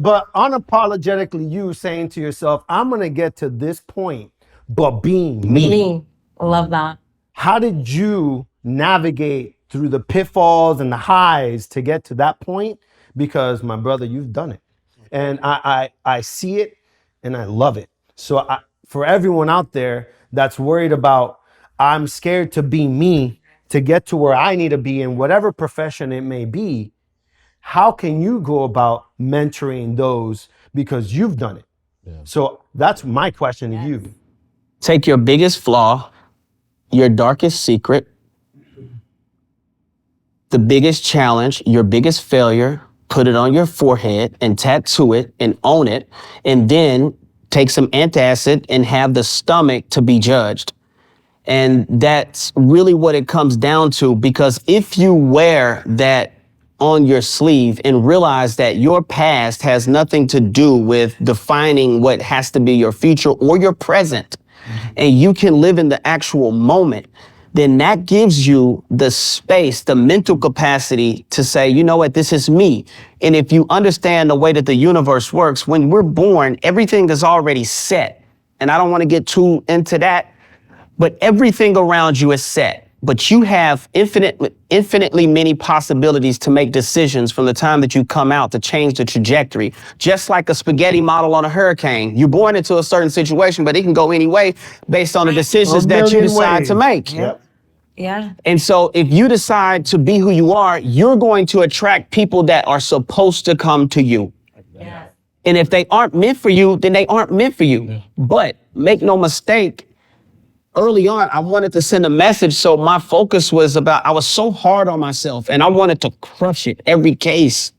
Speaker 3: But unapologetically you saying to yourself, I'm going to get to this point, but being me.
Speaker 6: Me. Love that.
Speaker 3: How did you navigate through the pitfalls and the highs to get to that point? Because my brother, you've done it. And I see it and I love it. So for everyone out there that's worried about, I'm scared to be me to get to where I need to be in whatever profession it may be, how can you go about mentoring those because you've done it? Yeah. So that's my question to you.
Speaker 2: Take your biggest flaw, your darkest secret, the biggest challenge, your biggest failure, put it on your forehead and tattoo it and own it, and then take some antacid and have the stomach to be judged. And that's really what it comes down to, because if you wear that on your sleeve and realize that your past has nothing to do with defining what has to be your future or your present, and you can live in the actual moment, then that gives you the space, the mental capacity to say, you know what, this is me. And if you understand the way that the universe works, when we're born, everything is already set. And I don't want to get too into that, but everything around you is set. But you have infinitely many possibilities to make decisions from the time that you come out to change the trajectory. Just like a spaghetti model on a hurricane. You're born into a certain situation, but it can go any way based on the decisions that you decide to make.
Speaker 3: Yep.
Speaker 6: Yeah.
Speaker 2: And so if you decide to be who you are, you're going to attract people that are supposed to come to you.
Speaker 6: Yeah.
Speaker 2: And if they aren't meant for you, then they aren't meant for you. Yeah. But make no mistake, early on, I wanted to send a message. So my focus was I was so hard on myself and I wanted to crush it every case.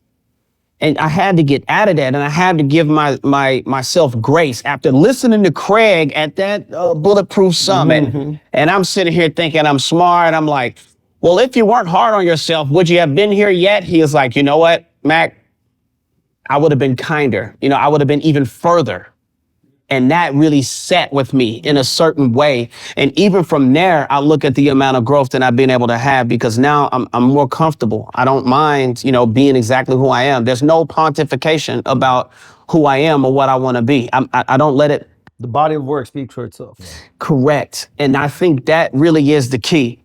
Speaker 2: And I had to get out of that, and I had to give myself grace after listening to Craig at that Bulletproof Summit. Mm-hmm. And I'm sitting here thinking I'm smart. I'm like, well, if you weren't hard on yourself, would you have been here yet? He was like, you know what, Mac, I would have been kinder. I would have been even further. And that really sat with me in a certain way. And even from there, I look at the amount of growth that I've been able to have, because now I'm more comfortable. I don't mind, being exactly who I am. There's no pontification about who I am or what I want to be. I don't let it.
Speaker 3: The body of work speaks for itself. Yeah.
Speaker 2: Correct. And I think that really is the key.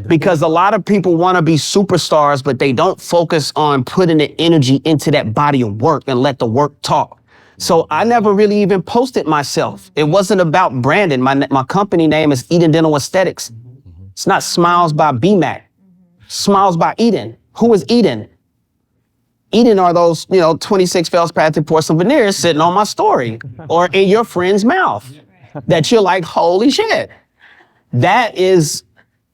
Speaker 2: Because a lot of people want to be superstars, but they don't focus on putting the energy into that body of work and let the work talk. So I never really even posted myself. It wasn't about branding. My company name is Eden Dental Aesthetics. Mm-hmm. It's not Smiles by Mack. Smiles by Eden. Who is Eden? Eden are those, 26 feldspathic porcelain veneers sitting on my story or in your friend's mouth that you're like, holy shit. That is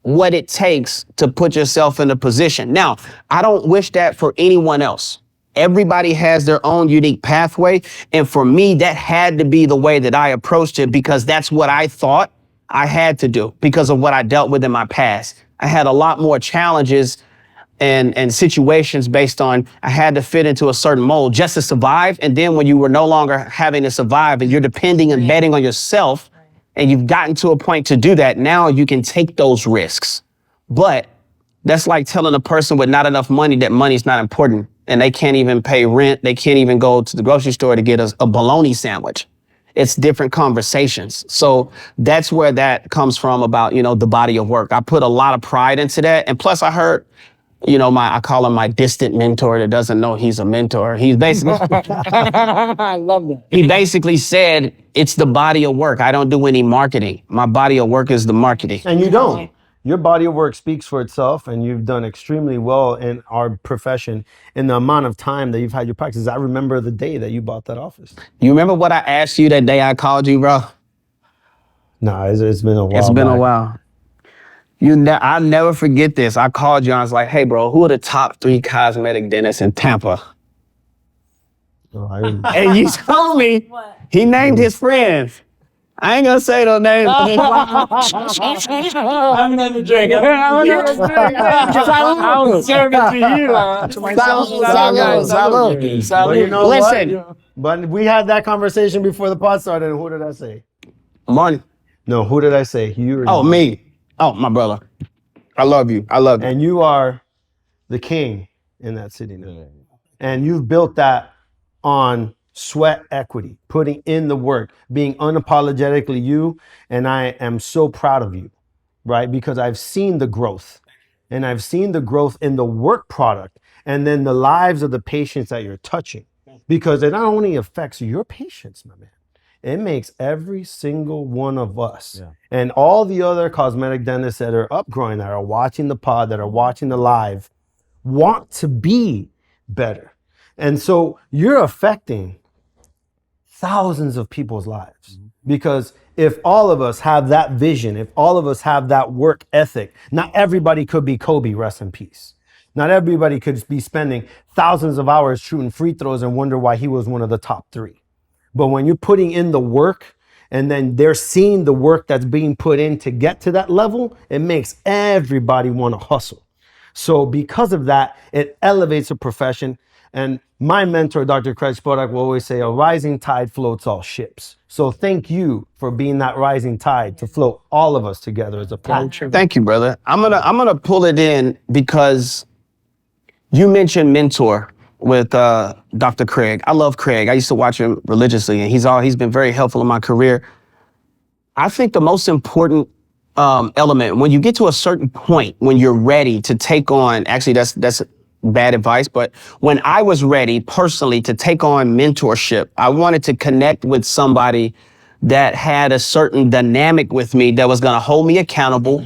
Speaker 2: what it takes to put yourself in a position. Now, I don't wish that for anyone else. Everybody has their own unique pathway. And for me, that had to be the way that I approached it, because that's what I thought I had to do because of what I dealt with in my past. I had a lot more challenges and situations based on I had to fit into a certain mold just to survive. And then when you were no longer having to survive and you're depending and betting on yourself, and you've gotten to a point to do that, now you can take those risks. But that's like telling a person with not enough money that money's not important. And they can't even pay rent. They can't even go to the grocery store to get a bologna sandwich. It's different conversations. So that's where that comes from about, the body of work. I put a lot of pride into that. And plus I heard, I call him my distant mentor that doesn't know he's a mentor. He's basically,
Speaker 4: I love that.
Speaker 2: He basically said, it's the body of work. I don't do any marketing. My body of work is the marketing.
Speaker 3: And you don't. Your body of work speaks for itself, and you've done extremely well in our profession in the amount of time that you've had your practice. I remember the day that you bought that office.
Speaker 2: You remember what I asked you that day I called you, bro?
Speaker 3: No, it's been a while.
Speaker 2: It's been a
Speaker 3: back.
Speaker 2: while. I'll never forget this. I called you. I was like, "Hey, bro, who are the top 3 cosmetic dentists in Tampa?"
Speaker 3: Oh, I remember.
Speaker 2: And you told me he named his friends. I ain't gonna say those names.
Speaker 5: I'm another drink.
Speaker 4: I was serving to you, to myself.
Speaker 2: Salud.
Speaker 3: But you know
Speaker 2: Listen.
Speaker 3: what? But we had that conversation before the pod started. And who did I say?
Speaker 2: Martin.
Speaker 3: No, who did I say? You. Or
Speaker 2: Oh,
Speaker 3: you?
Speaker 2: me. Oh, my brother. I love you. I love you.
Speaker 3: And you are the king in that city now. And you've built that on sweat equity, putting in the work, being unapologetically you. And I am so proud of you, right? Because I've seen the growth, and I've seen the growth in the work product and then the lives of the patients that you're touching, because it not only affects your patients, my man, it makes every single one of us and all the other cosmetic dentists that are upgrowing, that are watching the pod, that are watching the live, want to be better. And so you're affecting thousands of people's lives, because if all of us have that vision, if all of us have that work ethic, not everybody could be Kobe, rest in peace. Not everybody could be spending thousands of hours shooting free throws and wonder why he was one of the top 3. But when you're putting in the work and then they're seeing the work that's being put in to get to that level, it makes everybody want to hustle. So because of that, it elevates a profession. And my mentor, Dr. Craig Spodak, will always say, a rising tide floats all ships. So thank you for being that rising tide to float all of us together as a pod.
Speaker 2: Thank you, brother. I'm gonna pull it in because you mentioned mentor with Dr. Craig. I love Craig. I used to watch him religiously, and he's been very helpful in my career. I think the most important element, when you get to a certain point, when you're ready to take on, actually that's bad advice, but when I was ready personally to take on mentorship, I wanted to connect with somebody that had a certain dynamic with me that was gonna hold me accountable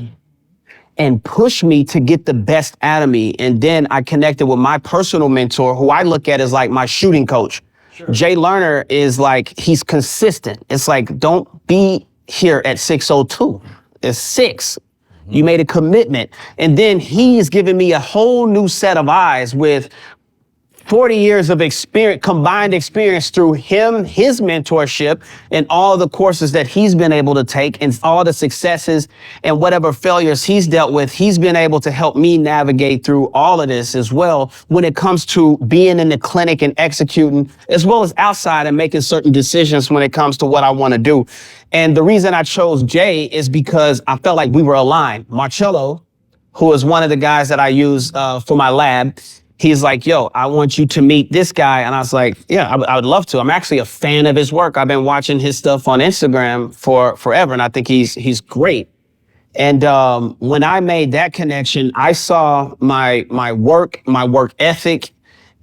Speaker 2: and push me to get the best out of me. And then I connected with my personal mentor, who I look at as like my shooting coach. Sure. Jay Lerner is like, he's consistent. It's like, don't be here at 6:02. It's 6. You made a commitment. And then he's giving me a whole new set of eyes with 40 years of experience, combined experience through him, his mentorship, and all the courses that he's been able to take, and all the successes and whatever failures he's dealt with. He's been able to help me navigate through all of this as well when it comes to being in the clinic and executing, as well as outside and making certain decisions when it comes to what I want to do. And the reason I chose Jay is because I felt like we were aligned. Marcello, who is one of the guys that I use for my lab, he's like, yo, I want you to meet this guy. And I was like, yeah, I would love to. I'm actually a fan of his work. I've been watching his stuff on Instagram for forever, and I think he's great. And when I made that connection, I saw my work ethic,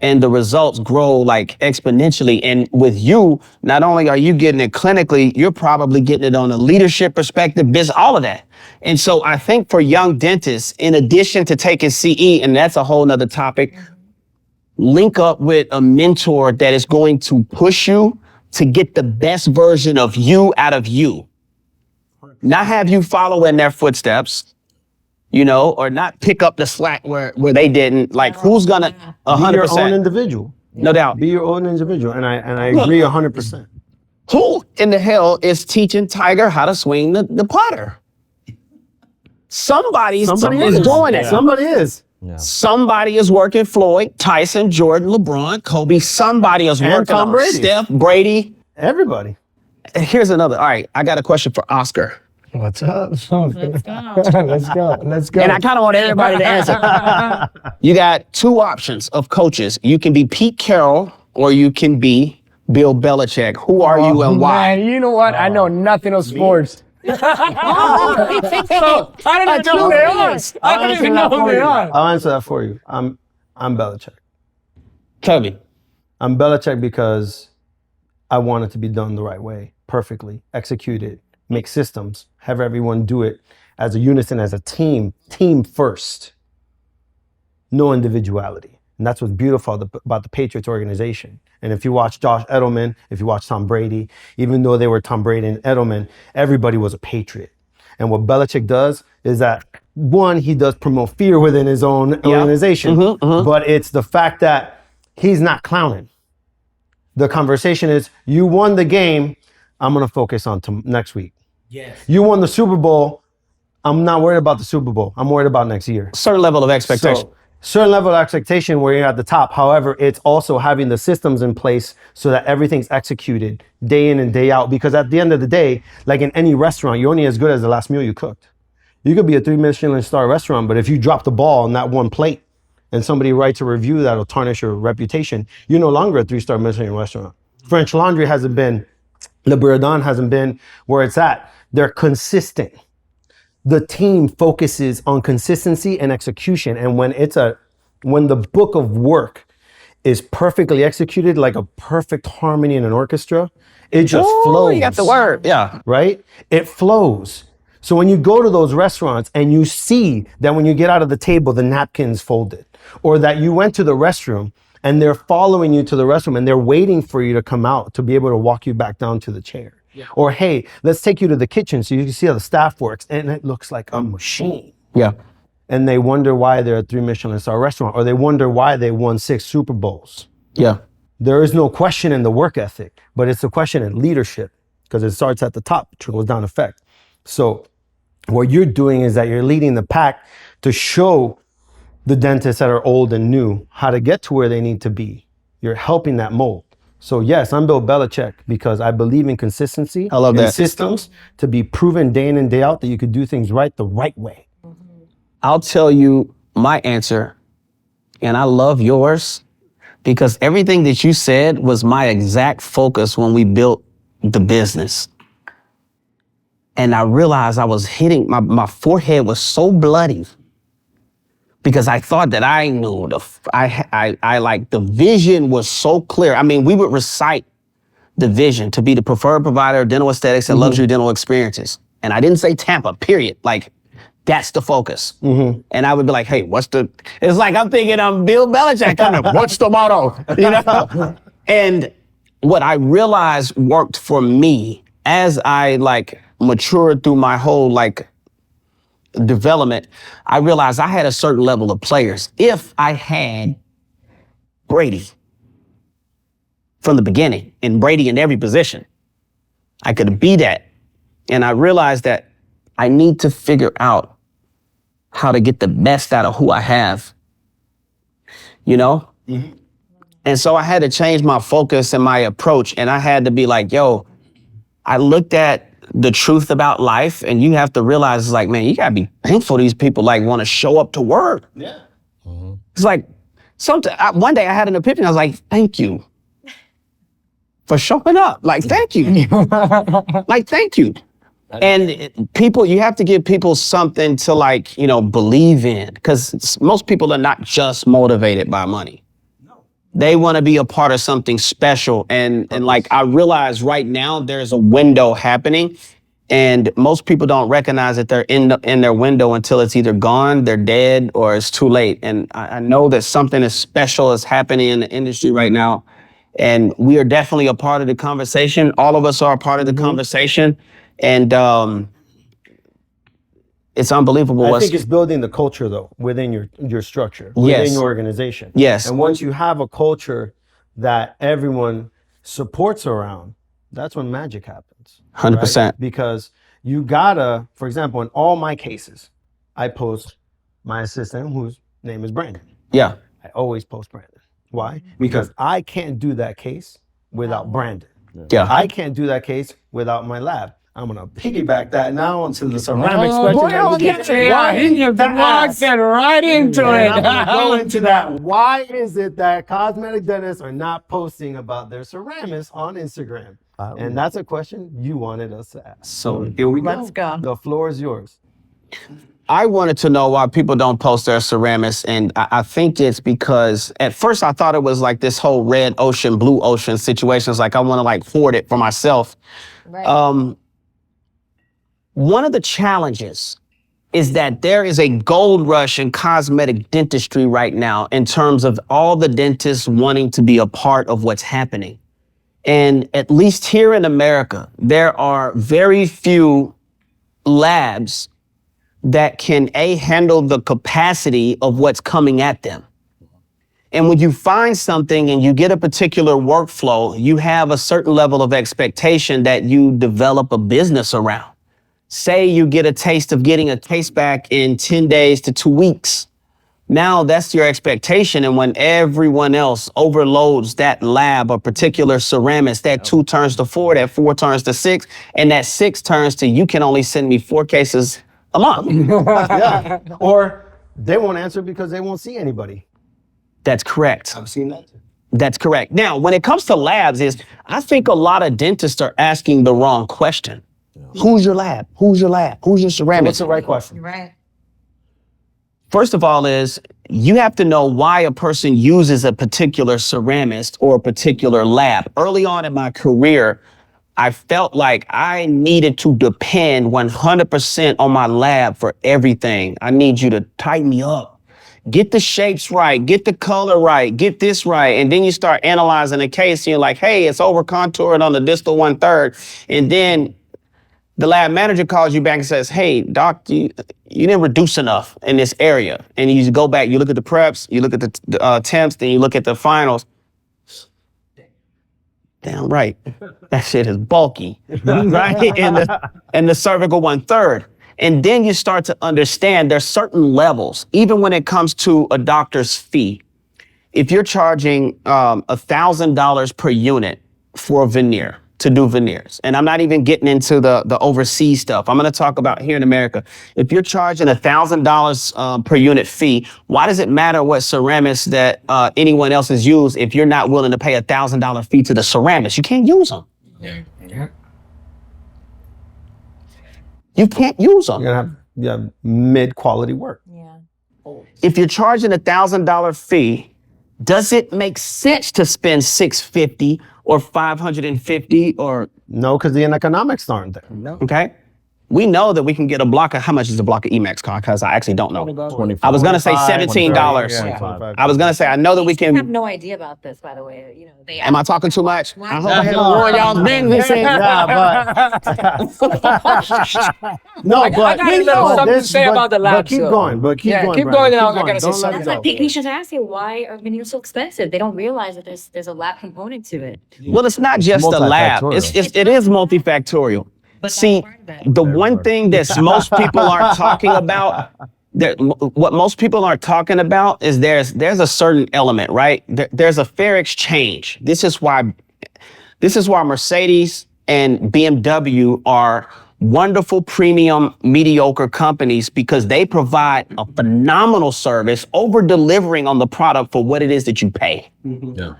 Speaker 2: and the results grow like exponentially. And with you, not only are you getting it clinically, you're probably getting it on a leadership perspective, business, all of that. And so I think for young dentists, in addition to taking CE, and that's a whole nother topic, link up with a mentor that is going to push you to get the best version of you out of you. Not have you follow in their footsteps, you know, or not pick up the slack where they didn't. Like, who's gonna 100%?
Speaker 3: Be your own individual.
Speaker 2: No doubt.
Speaker 3: Be your own individual. And I agree 100%.
Speaker 2: Who in the hell is teaching Tiger how to swing the putter? Somebody is doing it.
Speaker 3: Somebody is.
Speaker 5: Yeah.
Speaker 2: Somebody is working Floyd, Tyson, Jordan, LeBron, Kobe. Somebody is
Speaker 3: And
Speaker 2: working
Speaker 3: Tom
Speaker 2: on
Speaker 3: Brady.
Speaker 2: Steph, Brady.
Speaker 3: Everybody.
Speaker 2: Here's another. All right, I got a question for Oscar.
Speaker 4: What's up?
Speaker 6: Let's go.
Speaker 4: Let's go.
Speaker 2: And I kind of want everybody to answer. You got 2 options of coaches. You can be Pete Carroll or you can be Bill Belichick. Who are you and why?
Speaker 4: Man, you know what? I know nothing of sports. I don't even know who they are. I don't even know who they are.
Speaker 3: I'll answer that for you. I'm Belichick.
Speaker 2: Toby.
Speaker 3: I'm Belichick because I want it to be done the right way, perfectly, executed, make systems, have everyone do it as a unison, as a team first. No individuality. And that's what's beautiful about the Patriots organization. And if you watch Josh Edelman, if you watch Tom Brady, even though they were Tom Brady and Edelman, everybody was a Patriot. And what Belichick does is that, one, he does promote fear within his own organization, but it's the fact that he's not clowning. The conversation is, you won the game, I'm going to focus on next week. Yes. You won the Super Bowl, I'm not worried about the Super Bowl. I'm worried about next year.
Speaker 2: Certain level of expectation.
Speaker 3: So, certain level of expectation where you're at the top. However, it's also having the systems in place so that everything's executed day in and day out. Because at the end of the day, like in any restaurant, you're only as good as the last meal you cooked. You could be a 3 Michelin star restaurant, but if you drop the ball on that one plate and somebody writes a review that'll tarnish your reputation, you're no longer a 3-star Michelin restaurant. French Laundry hasn't been, Le Bourdon hasn't been where it's at. They're consistent. The team focuses on consistency and execution. And when the book of work is perfectly executed, like a perfect harmony in an orchestra, it just flows.
Speaker 2: You got the word. Yeah.
Speaker 3: Right? It flows. So when you go to those restaurants and you see that when you get out of the table, the napkin's folded, or that you went to the restroom and they're following you to the restroom and they're waiting for you to come out to be able to walk you back down to the chair. Yeah. Or, hey, let's take you to the kitchen so you can see how the staff works. And it looks like a machine.
Speaker 2: Yeah.
Speaker 3: And they wonder why they're a 3 Michelin star restaurant, or they wonder why they won 6 Super Bowls.
Speaker 2: Yeah.
Speaker 3: There is no question in the work ethic, but it's a question in leadership, because it starts at the top, trickles down effect. So what you're doing is that you're leading the pack to show the dentists that are old and new how to get to where they need to be. You're helping that mold. So yes, I'm Bill Belichick because I believe in consistency.
Speaker 2: I love that.
Speaker 3: Systems to be proven day in and day out that you could do things right the right way.
Speaker 2: I'll tell you my answer, and I love yours, because everything that you said was my exact focus when we built the business. And I realized I was hitting, my forehead was so bloody because I thought that I knew the vision was so clear. I mean, we would recite the vision to be the preferred provider of dental aesthetics and luxury dental experiences. And I didn't say Tampa, period. Like, that's the focus. And I would be like, hey, it's like I'm thinking I'm Bill Belichick, kind of, what's the motto? You know? And what I realized worked for me as I matured through my whole development, I realized I had a certain level of players. If I had Brady from the beginning, and Brady in every position, I could be that. And I realized that I need to figure out how to get the best out of who I have, you know? And so I had to change my focus and my approach, and I had to be like, yo, I looked at the truth about life, and you have to realize, man, you gotta be thankful these people want to show up to work. Yeah. It's like, one day I had an epiphany. I was like, thank you for showing up. Thank you. Thank you. And people, you have to give people something to believe in, because most people are not just motivated by money. They want to be a part of something special. And I realize right now there's a window happening, and most people don't recognize that they're in their window until it's either gone, they're dead, or it's too late. And I know that something as special is happening in the industry right now. And we are definitely a part of the conversation. All of us are a part of the conversation. And it's unbelievable.
Speaker 3: I think it's building the culture, though, within your structure, within your organization.
Speaker 2: Yes.
Speaker 3: And once you have a culture that everyone supports around, that's when magic happens.
Speaker 2: 100%.
Speaker 3: Right? Because you gotta, for example, in all my cases, I post my assistant, whose name is Brandon.
Speaker 2: Yeah.
Speaker 3: I always post Brandon. Why? Because I can't do that case without Brandon.
Speaker 2: Yeah.
Speaker 3: I can't do that case without my lab. I'm gonna piggyback that now onto the ceramics question.
Speaker 4: You walked it right into it.
Speaker 3: I'm gonna go into that. Why is it that cosmetic dentists are not posting about their ceramics on Instagram? And that's a question you wanted us to ask.
Speaker 2: So here we go.
Speaker 6: Let's go.
Speaker 3: The floor is yours.
Speaker 2: I wanted to know why people don't post their ceramics, and I think it's because at first I thought it was this whole red ocean, blue ocean situation. It's I want to hoard it for myself.
Speaker 6: Right.
Speaker 2: One of the challenges is that there is a gold rush in cosmetic dentistry right now in terms of all the dentists wanting to be a part of what's happening. And at least here in America, there are very few labs that can handle the capacity of what's coming at them. And when you find something and you get a particular workflow, you have a certain level of expectation that you develop a business around. Say you get a taste of getting a case back in 10 days to 2 weeks. Now that's your expectation. And when everyone else overloads that lab or particular ceramist, that 2 turns to 4, that 4 turns to 6, and that 6 turns to you can only send me 4 cases a month.
Speaker 3: Yeah. Or they won't answer because they won't see anybody.
Speaker 2: That's correct.
Speaker 3: I've seen that too.
Speaker 2: That's correct. Now, when it comes to labs, I think a lot of dentists are asking the wrong question. Who's your lab? Who's your lab? Who's your ceramist?
Speaker 3: What's the right question?
Speaker 6: Right.
Speaker 2: First of all you have to know why a person uses a particular ceramist or a particular lab. Early on in my career, I felt like I needed to depend 100% on my lab for everything. I need you to tighten me up. Get the shapes right, get the color right, get this right. And then you start analyzing a case and you're like, hey, it's over contoured on the distal 1/3. And then the lab manager calls you back and says, hey, doc, you didn't reduce enough in this area. And you go back, you look at the preps, you look at the temps, then you look at the finals. Damn right, that shit is bulky, right? And the cervical 1/3. And then you start to understand there's certain levels, even when it comes to a doctor's fee. If you're charging $1,000 per unit for a veneer, to do veneers, and I'm not even getting into the overseas stuff. I'm gonna talk about here in America. If you're charging $1,000 per unit fee, why does it matter what ceramists that anyone else has used if you're not willing to pay $1,000 fee to the ceramist? You can't use them.
Speaker 5: Yeah.
Speaker 2: You can't use them.
Speaker 3: You're gonna have mid-quality work.
Speaker 6: Yeah.
Speaker 2: If you're charging $1,000 fee, does it make sense to spend $650 or $550 or?
Speaker 3: No, because the economics aren't there.
Speaker 4: No.
Speaker 2: Okay. We know that we can get a block of, how much is a block of Emacs cost? Because I actually don't know.
Speaker 5: 25.
Speaker 2: I was going to say $17.
Speaker 3: Yeah, 25.
Speaker 2: I was going to say, I know that we
Speaker 6: I have
Speaker 2: can.
Speaker 6: no idea about this, by the way. You know, they
Speaker 2: Am I talking too much? I hope I haven't
Speaker 5: No.
Speaker 2: ruined y'all's business.
Speaker 3: No,
Speaker 4: I got a little something to say about the lab,
Speaker 3: But keep
Speaker 4: so-
Speaker 3: going. But keep
Speaker 4: Yeah,
Speaker 3: going.
Speaker 4: keep
Speaker 3: Brandon,
Speaker 4: going, and I
Speaker 3: keep
Speaker 4: gotta say
Speaker 3: Don't let
Speaker 4: something.
Speaker 3: it
Speaker 6: That's why
Speaker 3: go.
Speaker 6: patients are asking, why are veneers so expensive? They don't realize that there's a lab component to it.
Speaker 2: Well, it's not just the lab. It is multifactorial.
Speaker 6: But
Speaker 2: See,
Speaker 6: that's part of it.
Speaker 2: the one thing that most people aren't talking about, what most people aren't talking about is there's a certain element, right? There's a fair exchange. This is why Mercedes and BMW are wonderful, premium, mediocre companies, because they provide a phenomenal service, over delivering on the product for what it is that you pay.
Speaker 5: Yeah.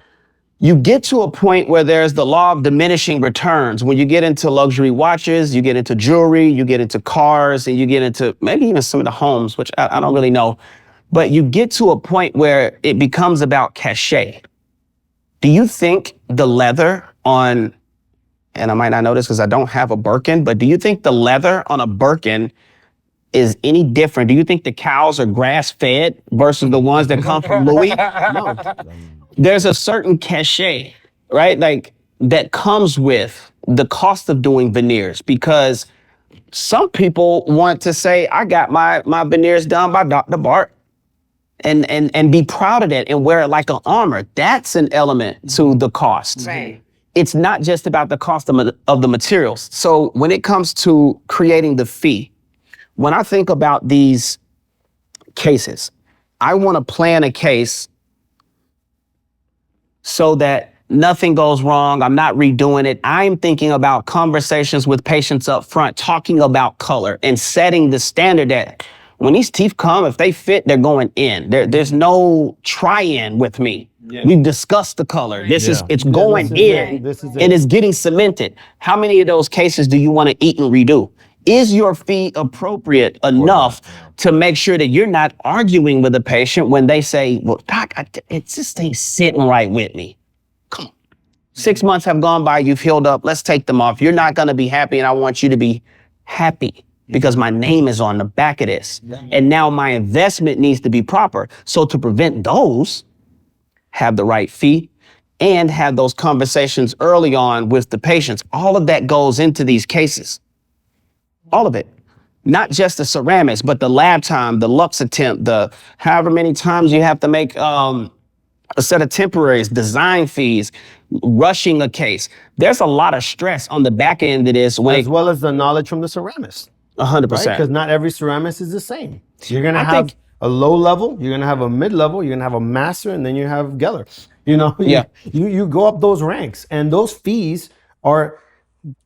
Speaker 2: You get to a point where there's the law of diminishing returns. When you get into luxury watches, you get into jewelry, you get into cars, and you get into maybe even some of the homes, which I don't really know. But you get to a point where it becomes about cachet. Do you think the leather on, and I might not know this because I don't have a Birkin, but do you think the leather on a Birkin is any different? Do you think the cows are grass-fed versus the ones that come from Louis? No. There's a certain cachet, right? Like that comes with the cost of doing veneers, because some people want to say, I got my veneers done by Dr. Bart, and be proud of that and wear it like an armor. That's an element to the cost.
Speaker 6: Right.
Speaker 2: It's not just about the cost of the materials. So when it comes to creating the fee, when I think about these cases, I want to plan a case so that nothing goes wrong. I'm not redoing it. I'm thinking about conversations with patients up front, talking about color and setting the standard that when these teeth come, if they fit, they're going in. There's no try-in with me. Yeah. We've discussed the color. It's going in, and it's getting cemented. How many of those cases do you want to eat and redo? Is your fee appropriate enough to make sure that you're not arguing with the patient when they say, well, doc, it just ain't sitting right with me. Come on. 6 months have gone by, you've healed up, let's take them off. You're not gonna be happy, and I want you to be happy. because my name is on the back of this. And now my investment needs to be proper. So to prevent those, have the right fee and have those conversations early on with the patients. All of that goes into these cases. All of it. Not just the ceramist, but the lab time, the lux attempt, the however many times you have to make a set of temporaries, design fees, rushing a case. There's a lot of stress on the back end of this.
Speaker 3: As well as the knowledge from the ceramist.
Speaker 2: 100%.
Speaker 3: Right? Because not every ceramist is the same. You're going to have
Speaker 2: think-
Speaker 3: a low level, you're going to have a mid level, you're going to have a master, and then you have Geller. You know,
Speaker 2: Yeah.
Speaker 3: you go up those ranks, and those fees are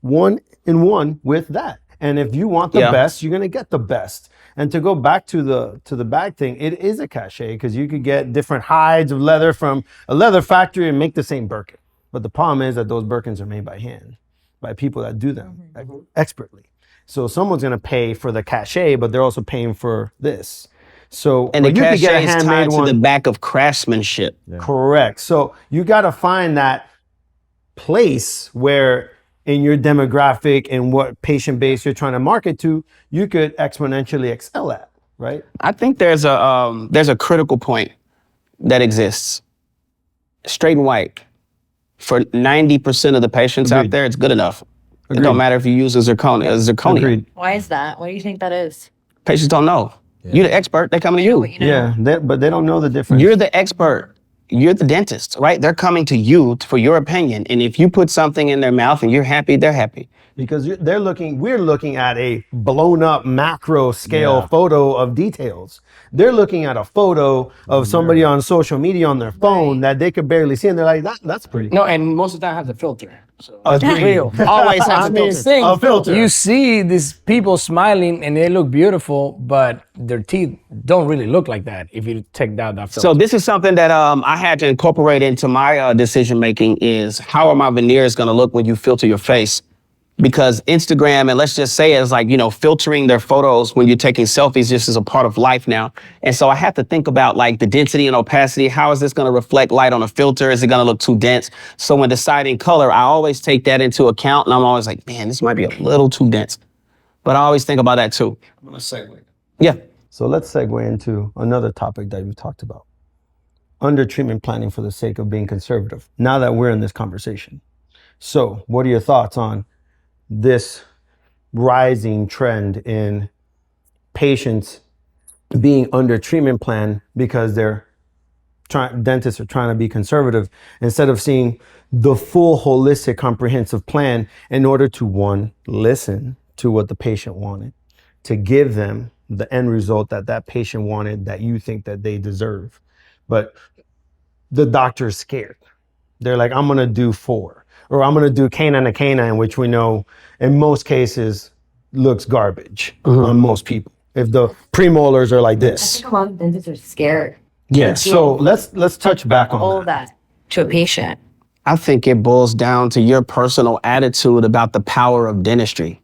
Speaker 3: one in one with that. And if you want the best, you're going to get the best. And to go back to the bag thing, it is a cachet because you could get different hides of leather from a leather factory and make the same Birkin. But the problem is that those Birkins are made by hand, by people that do them expertly. So someone's going to pay for the cachet, but they're also paying for this. So
Speaker 2: And the
Speaker 3: you could get a
Speaker 2: cachet is
Speaker 3: handmade
Speaker 2: tied to the back of craftsmanship.
Speaker 3: Correct. So you got to find that place where in your demographic and what patient base you're trying to market to, you could exponentially excel at, right?
Speaker 2: I think there's a critical point that exists. Straight and white. For 90% of the patients out there, it's good enough. It don't matter if you use a zirconia.
Speaker 3: Agreed.
Speaker 6: Why is that? What do you think that is?
Speaker 2: Patients don't know. You're the expert. They coming to you.
Speaker 6: You know?
Speaker 3: Yeah, but they don't know the difference.
Speaker 2: You're the expert. You're the dentist, right? They're coming to you for your opinion. And if you put something in their mouth and you're happy, they're happy.
Speaker 3: Because we're looking at a blown up macro scale photo of details. They're looking at a photo of somebody on social media on their phone that they could barely see, and they're like, that's pretty.
Speaker 4: No, and most of the time have the filter. So
Speaker 3: Real.
Speaker 2: Always have
Speaker 4: I
Speaker 2: a
Speaker 4: mean,
Speaker 2: filter.
Speaker 3: A filter.
Speaker 4: you see these people smiling and they look beautiful, but their teeth don't really look like that if you take down that filter.
Speaker 2: So this is something that I had to incorporate into my decision making is how are my veneers going to look when you filter your face? Because Instagram, and let's just say it's like, filtering their photos when you're taking selfies just is a part of life now. And so I have to think about like the density and opacity. How is this going to reflect light on a filter? Is it going to look too dense? So when deciding color, I always take that into account. And I'm always like, man, this might be a little too dense. But I always think about that too.
Speaker 5: I'm gonna segue.
Speaker 2: Yeah.
Speaker 3: So let's segue into another topic that we've talked about. Under treatment planning for the sake of being conservative. Now that we're in this conversation. So what are your thoughts on this rising trend in patients being under treatment plan because dentists are trying to be conservative instead of seeing the full holistic comprehensive plan in order to, one, listen to what the patient wanted, to give them the end result that patient wanted that you think that they deserve. But the doctor's scared. They're like, I'm going to do 4. Or I'm going to do canine to canine, which we know in most cases looks garbage on most people. If the premolars are like
Speaker 6: I
Speaker 3: this.
Speaker 6: think a lot of dentists are scared.
Speaker 3: Yeah. So let's touch back on
Speaker 6: All of that to a patient.
Speaker 2: I think it boils down to your personal attitude about the power of dentistry.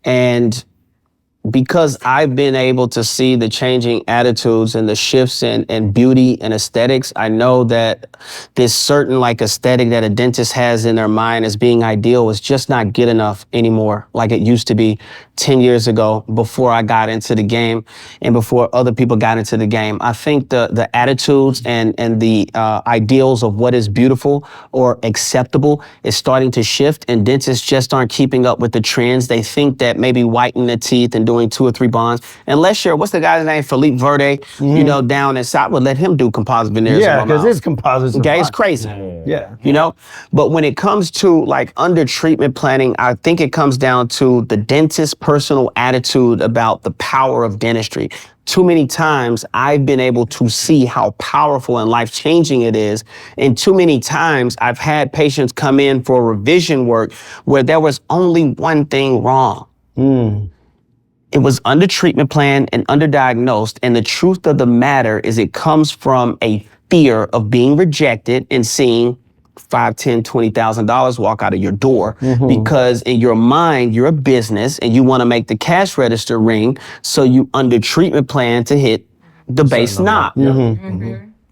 Speaker 2: And because I've been able to see the changing attitudes and the shifts in beauty and aesthetics, I know that this certain like aesthetic that a dentist has in their mind as being ideal is just not good enough anymore like it used to be 10 years ago before I got into the game and before other people got into the game. I think the attitudes and the ideals of what is beautiful or acceptable is starting to shift, and dentists just aren't keeping up with the trends. They think that maybe whitening the teeth and doing 2 or 3 bonds, unless you're, what's the guy's name? Philippe Verde, down in South, would let him do composite veneers.
Speaker 3: Yeah, because his composites are
Speaker 2: okay, it's
Speaker 3: fine.
Speaker 2: crazy.
Speaker 3: Yeah.
Speaker 2: But when it comes to like under treatment planning, I think it comes down to the dentist's personal attitude about the power of dentistry. Too many times I've been able to see how powerful and life-changing it is. And too many times I've had patients come in for revision work where there was only one thing wrong. It was under treatment plan and underdiagnosed. And the truth of the matter is it comes from a fear of being rejected and seeing $5, $10, $20,000 walk out of your door because in your mind, you're a business and you want to make the cash register ring. So you under treatment plan to hit the base knob.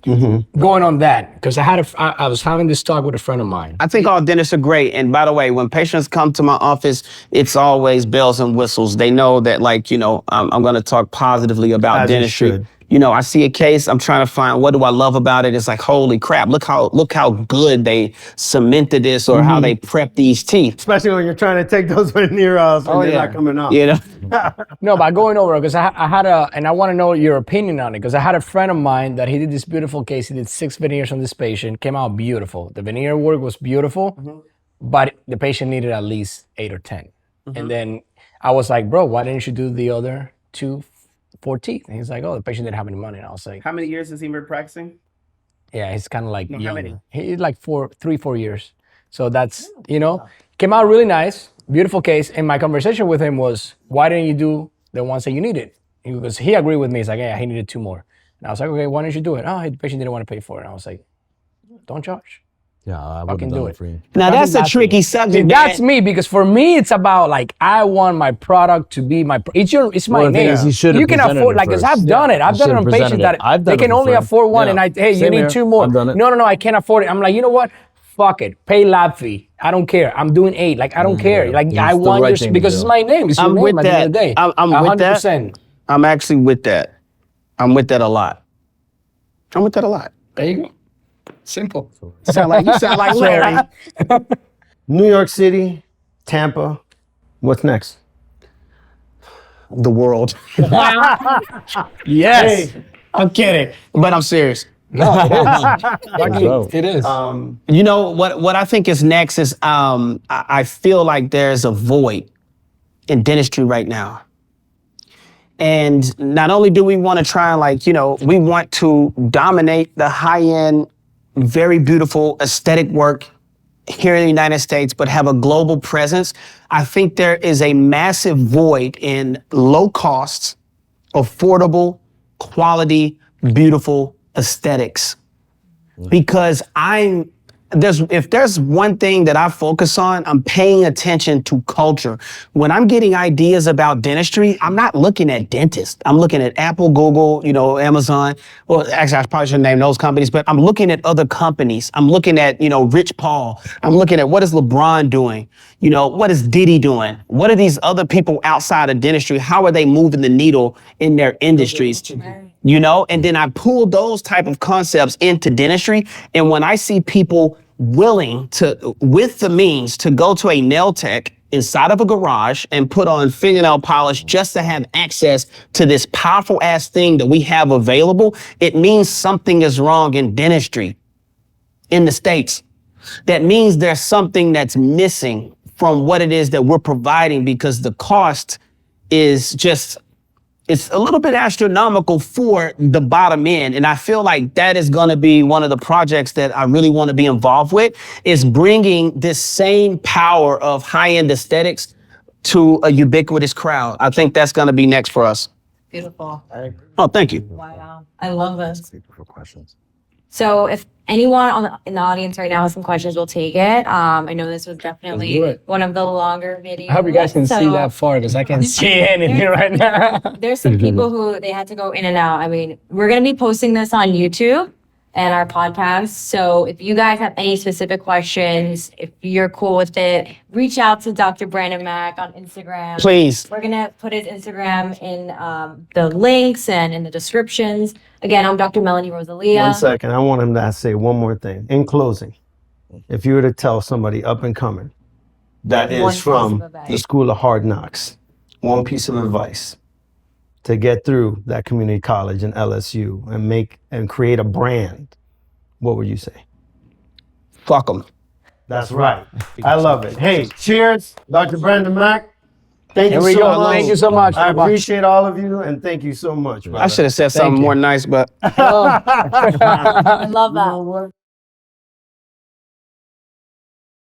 Speaker 4: Going on that, because I was having this talk with a friend of mine.
Speaker 2: I think all dentists are great. And by the way, when patients come to my office, it's always bells and whistles. They know that, like, you know, I'm going to talk positively about
Speaker 3: As you
Speaker 2: dentistry.
Speaker 3: should.
Speaker 2: You know, I see a case, I'm trying to find what do I love about it. It's like, holy crap, look how good they cemented this or how they prep these teeth.
Speaker 3: Especially when you're trying to take those veneers and they're not coming off.
Speaker 2: You know?
Speaker 4: No, but going over, because I had and I want to know your opinion on it, because I had a friend of mine that he did this beautiful case. He did 6 veneers on this patient, came out beautiful. The veneer work was beautiful, but the patient needed at least 8 or 10. And then I was like, bro, why didn't you do the other 4 teeth? And he's like, oh, the patient didn't have any money. And I was like,
Speaker 7: How many years has he been practicing?
Speaker 4: yeah, he's kind of like
Speaker 7: how
Speaker 4: young.
Speaker 7: many?
Speaker 4: He's like 3-4 years. So that's, you know, came out really nice, beautiful case. And my conversation with him was, why didn't you do the ones that you needed? Because he agreed with me. He's like, yeah, he needed 2 more. And I was like, okay, why didn't you do it? Oh, the patient didn't want to pay for it. And I was like, don't charge.
Speaker 8: Yeah, I
Speaker 4: Fucking
Speaker 8: wouldn't
Speaker 4: do
Speaker 8: do
Speaker 4: it.
Speaker 8: it for you.
Speaker 2: Now, that's a tricky subject.
Speaker 4: That's me, because for me, it's about like, I want my product to be my, it's my
Speaker 8: Well, the thing
Speaker 4: name.
Speaker 8: is, he should have
Speaker 4: You can
Speaker 8: presented
Speaker 4: afford,
Speaker 8: it
Speaker 4: like, because
Speaker 8: first.
Speaker 4: I've done it. I've
Speaker 8: He
Speaker 4: done it
Speaker 8: should
Speaker 4: on
Speaker 8: have
Speaker 4: patients
Speaker 8: presented
Speaker 4: that
Speaker 8: it. I've
Speaker 4: they
Speaker 8: done
Speaker 4: can
Speaker 8: it
Speaker 4: only
Speaker 8: before.
Speaker 4: afford one.
Speaker 8: Yeah.
Speaker 4: And hey, you
Speaker 8: Same
Speaker 4: need
Speaker 8: here.
Speaker 4: 2 more.
Speaker 8: I've done it.
Speaker 4: No, I can't afford it. I'm like, you know what? Fuck it. Pay lab fee. I don't care. I'm doing 8. Like, I don't care. Like,
Speaker 8: It's
Speaker 4: I
Speaker 8: the
Speaker 4: want
Speaker 8: right
Speaker 4: your,
Speaker 8: thing to
Speaker 4: because
Speaker 8: do.
Speaker 4: it's my name. It's your
Speaker 2: I'm
Speaker 4: name
Speaker 2: with
Speaker 4: at the end of the day.
Speaker 2: that. I'm with that.
Speaker 4: 100%.
Speaker 2: I'm actually with that. I'm with that a lot. I'm with that a lot.
Speaker 4: There you go. Simple. You sound like Larry.
Speaker 3: New York City, Tampa. What's next?
Speaker 2: The world.
Speaker 4: Yes.
Speaker 2: I'm kidding, but I'm serious.
Speaker 4: It is.
Speaker 2: You know what I think is next is I feel like there's a void in dentistry right now. And not only do we want to try and, like, you know, we want to dominate the high-end, very beautiful aesthetic work here in the United States, but have a global presence. I think there is a massive void in low cost, affordable, quality, beautiful aesthetics. Because if there's one thing that I focus on, I'm paying attention to culture. When I'm getting ideas about dentistry, I'm not looking at dentists. I'm looking at Apple, Google, you know, Amazon. Well, actually, I probably shouldn't name those companies, but I'm looking at other companies. I'm looking at, you know, Rich Paul. I'm looking at what is LeBron doing? You know, what is Diddy doing? What are these other people outside of dentistry? How are they moving the needle in their industries? You know, and then I pull those type of concepts into dentistry. And when I see people willing to, with the means, to go to a nail tech inside of a garage and put on fingernail polish just to have access to this powerful ass thing that we have available, it means something is wrong in dentistry in the States. That means there's something that's missing from what it is that we're providing, because the cost is just, it's a little bit astronomical for the bottom end. And I feel like that is going to be one of the projects that I really want to be involved with, is bringing this same power of high-end aesthetics to a ubiquitous crowd. I think that's going to be next for us.
Speaker 6: Beautiful.
Speaker 2: Oh, thank you.
Speaker 6: Wow. I love this.
Speaker 8: Questions.
Speaker 6: So if anyone in the audience right now has some questions, we'll take it. I know this was
Speaker 4: Let's do
Speaker 6: definitely
Speaker 4: it.
Speaker 6: one of the longer videos.
Speaker 4: I hope you guys can see
Speaker 6: so
Speaker 4: that far, because I can't see anything right now.
Speaker 6: There's some people who they had to go in and out. I mean, we're going to be posting this on YouTube and our podcast. So if you guys have any specific questions, if you're cool with it, reach out to Dr. Brandon Mack on Instagram.
Speaker 2: Please.
Speaker 6: We're going to put his Instagram in the links and in the descriptions. Again, I'm Dr. Melanie Rosalia.
Speaker 3: 1 second. I want him to say one more thing. In closing, if you were to tell somebody up and coming that
Speaker 6: One
Speaker 3: is
Speaker 6: piece
Speaker 3: from
Speaker 6: of advice.
Speaker 3: the School of Hard Knocks, one piece of advice to get through that community college and LSU and create a brand, what would you say?
Speaker 2: Fuck them.
Speaker 3: That's right. I love it. Hey, cheers, Dr. Brandon Mack. Thank
Speaker 4: Here
Speaker 3: you
Speaker 4: we
Speaker 3: so
Speaker 4: go.
Speaker 3: much.
Speaker 4: Thank you so much.
Speaker 3: I appreciate all of you, and thank you so much.
Speaker 2: I should have said something
Speaker 4: you.
Speaker 2: more nice, but
Speaker 6: I love that.